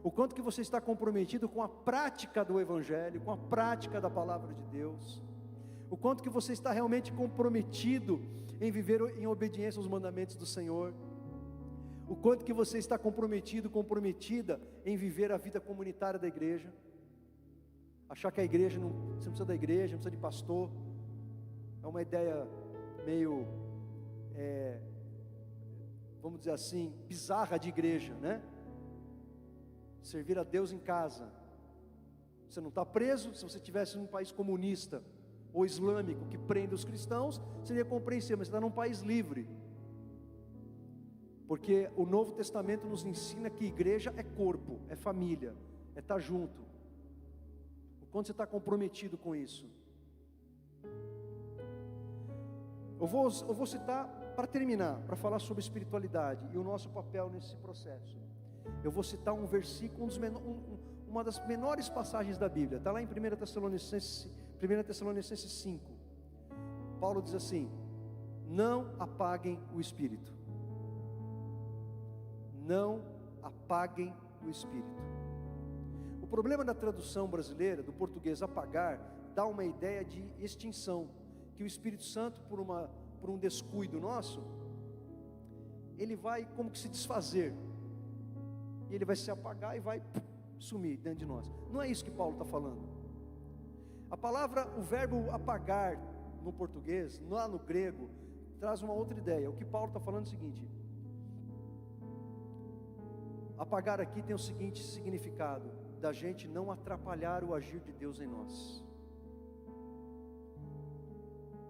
Speaker 1: o quanto que você está comprometido com a prática do Evangelho, com a prática da palavra de Deus, o quanto que você está realmente comprometido em viver em obediência aos mandamentos do Senhor, o quanto que você está comprometido, comprometida em viver a vida comunitária da igreja. Achar que a igreja não, você não precisa da igreja, não precisa de pastor, é uma ideia meio, vamos dizer assim, bizarra de igreja, né? Servir a Deus em casa. Você não está preso. Se você estivesse num país comunista ou islâmico que prende os cristãos, seria compreensível, mas você está num país livre. Porque o Novo Testamento nos ensina que igreja é corpo, é família, é estar junto. O quanto você está comprometido com isso? Eu vou citar, para terminar, para falar sobre espiritualidade e o nosso papel nesse processo. Eu vou citar um versículo, uma das menores passagens da Bíblia, está lá em 1 Tessalonicenses 5. Paulo diz assim: não apaguem o Espírito. Não apaguem o Espírito. O problema da tradução brasileira, do português apagar, dá uma ideia de extinção, que o Espírito Santo, por um descuido nosso, ele vai como que se desfazer, e ele vai se apagar e vai sumir dentro de nós. Não é isso que Paulo está falando. A palavra, o verbo apagar no português, lá no grego, traz uma outra ideia. O que Paulo está falando é o seguinte: apagar aqui tem o seguinte significado: da gente não atrapalhar o agir de Deus em nós.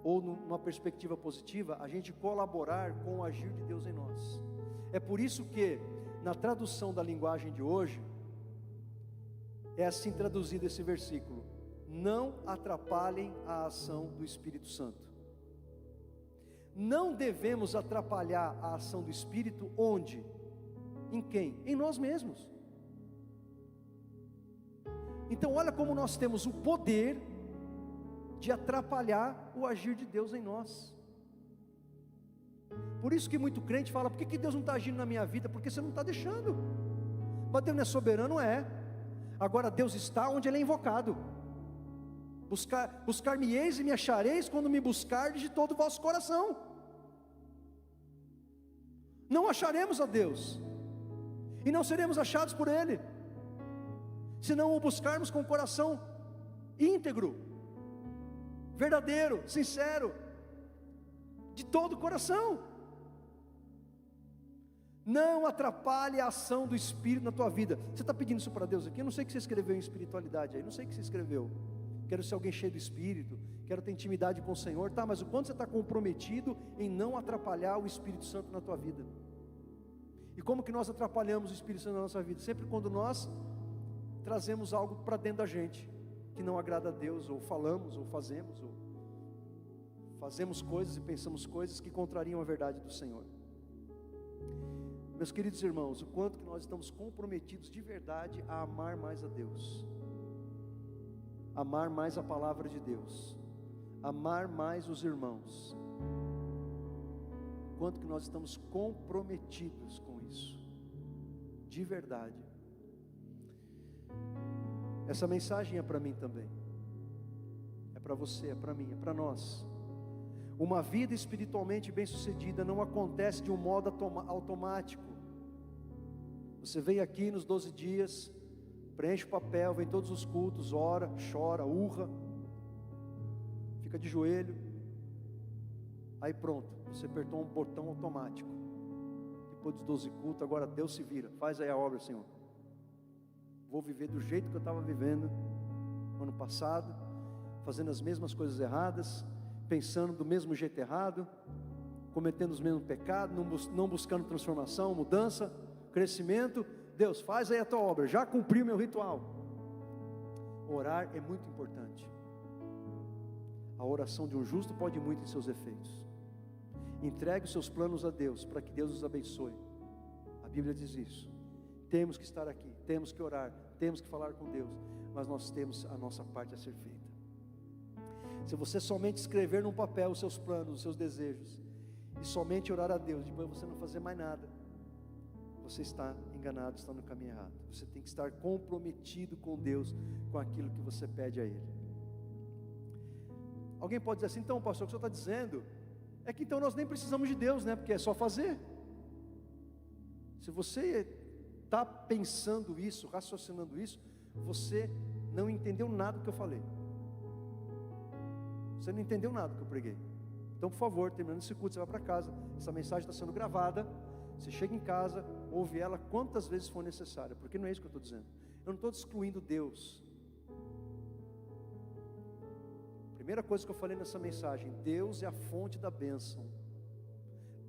Speaker 1: Ou numa perspectiva positiva, a gente colaborar com o agir de Deus em nós. É por isso que na tradução da linguagem de hoje é assim traduzido esse versículo: não atrapalhem a ação do Espírito Santo. Não devemos atrapalhar a ação do Espírito onde? Em quem? Em nós mesmos. Então olha como nós temos o poder de atrapalhar o agir de Deus em nós. Por isso que muito crente fala: por que Deus não está agindo na minha vida? Porque você não está deixando. Mas Deus não é soberano? É. Agora Deus está onde Ele é invocado. Buscar-me-eis e me achareis quando me buscardes de todo o vosso coração. Não acharemos a Deus, e não seremos achados por Ele, se não o buscarmos com o coração íntegro, verdadeiro, sincero, de todo o coração. Não atrapalhe a ação do Espírito na tua vida. Você está pedindo isso para Deus aqui? Eu não sei o que você escreveu em espiritualidade aí, não sei o que você escreveu. Quero ser alguém cheio do Espírito, quero ter intimidade com o Senhor. Tá, mas o quanto você está comprometido em não atrapalhar o Espírito Santo na tua vida? E como que nós atrapalhamos o Espírito Santo na nossa vida? Sempre quando nós trazemos algo para dentro da gente que não agrada a Deus, ou falamos, ou fazemos coisas e pensamos coisas que contrariam a verdade do Senhor. Meus queridos irmãos, o quanto que nós estamos comprometidos de verdade a amar mais a Deus, amar mais a palavra de Deus, amar mais os irmãos, quanto que nós estamos comprometidos com isso, de verdade. Essa mensagem é para mim também, é para você, é para mim, é para nós. Uma vida espiritualmente bem sucedida não acontece de um modo automático. Você vem aqui nos 12 dias, preenche o papel, vem todos os cultos, ora, chora, urra, fica de joelho, aí pronto, você apertou um botão automático. Depois dos 12 cultos, agora Deus se vira, faz aí a obra, Senhor. Vou viver do jeito que eu estava vivendo no ano passado, fazendo as mesmas coisas erradas, pensando do mesmo jeito errado, cometendo os mesmos pecados, não buscando transformação, mudança, crescimento. Deus, faz aí a tua obra, já cumpri o meu ritual. Orar é muito importante. A oração de um justo pode muito em seus efeitos. Entregue os seus planos a Deus, para que Deus os abençoe. A Bíblia diz isso. Temos que estar aqui, temos que orar, temos que falar com Deus, mas nós temos a nossa parte a ser feita. Se você somente escrever num papel os seus planos, os seus desejos, e somente orar a Deus, depois você não fazer mais nada, você está enganado, está no caminho errado. Você tem que estar comprometido com Deus, com aquilo que você pede a Ele. Alguém pode dizer assim: então pastor, o que o senhor está dizendo é que então nós nem precisamos de Deus, né? Porque é só fazer. Se você está pensando isso, raciocinando isso, você não entendeu nada do que eu falei. Você não entendeu nada do que eu preguei. Então, por favor, terminando esse culto, você vai para casa. Essa mensagem está sendo gravada. Você chega em casa, ouve ela quantas vezes for necessária, porque não é isso que eu estou dizendo. Eu não estou excluindo Deus. Primeira coisa que eu falei nessa mensagem: Deus é a fonte da bênção,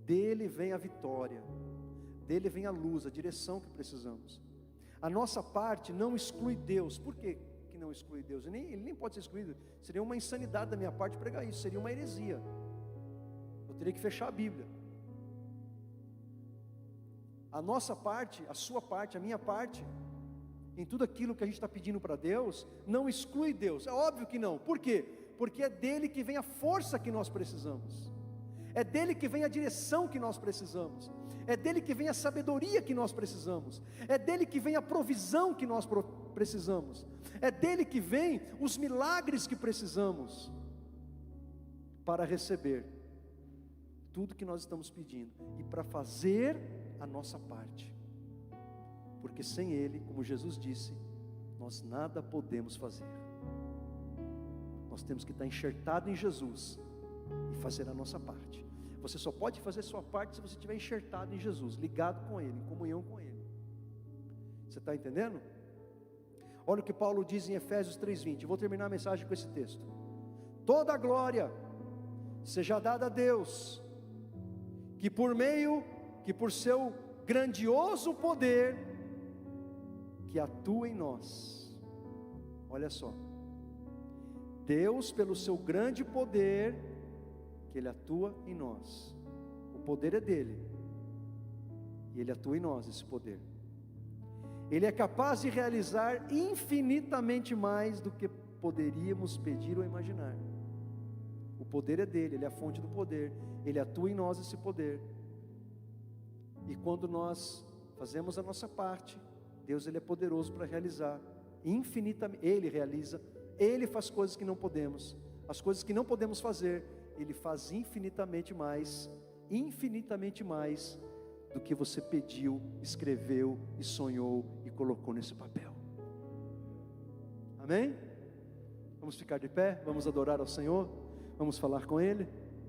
Speaker 1: dele vem a vitória, dele vem a luz, a direção que precisamos. A nossa parte não exclui Deus. Por que não exclui Deus? Ele nem pode ser excluído. Seria uma insanidade da minha parte pregar isso, seria uma heresia. Eu teria que fechar a Bíblia. A nossa parte, a sua parte, a minha parte, em tudo aquilo que a gente está pedindo para Deus, não exclui Deus. É óbvio que não. Por quê? Porque é dele que vem a força que nós precisamos, é dele que vem a direção que nós precisamos, é dele que vem a sabedoria que nós precisamos, é dele que vem a provisão que nós precisamos, é dele que vem os milagres que precisamos para receber tudo que nós estamos pedindo e para fazer a nossa parte, porque sem ele, como Jesus disse, nós nada podemos fazer. Nós temos que estar enxertado em Jesus e fazer a nossa parte. Você só pode fazer a sua parte se você estiver enxertado em Jesus, ligado com Ele, em comunhão com Ele. Você está entendendo? Olha o que Paulo diz em Efésios 3:20. Eu vou terminar a mensagem com esse texto. Toda a glória seja dada a Deus, que por seu grandioso poder, que atua em nós. Olha só, Deus, pelo seu grande poder, que Ele atua em nós. O poder é dele, e Ele atua em nós, esse poder. Ele é capaz de realizar infinitamente mais do que poderíamos pedir ou imaginar. O poder é dele, Ele é a fonte do poder, Ele atua em nós esse poder. E quando nós fazemos a nossa parte, Deus, Ele é poderoso para realizar infinitamente. Ele realiza, Ele faz coisas que não podemos, as coisas que não podemos fazer, Ele faz infinitamente mais do que você pediu, escreveu e sonhou e colocou nesse papel. Amém? Vamos ficar de pé, vamos adorar ao Senhor, vamos falar com Ele.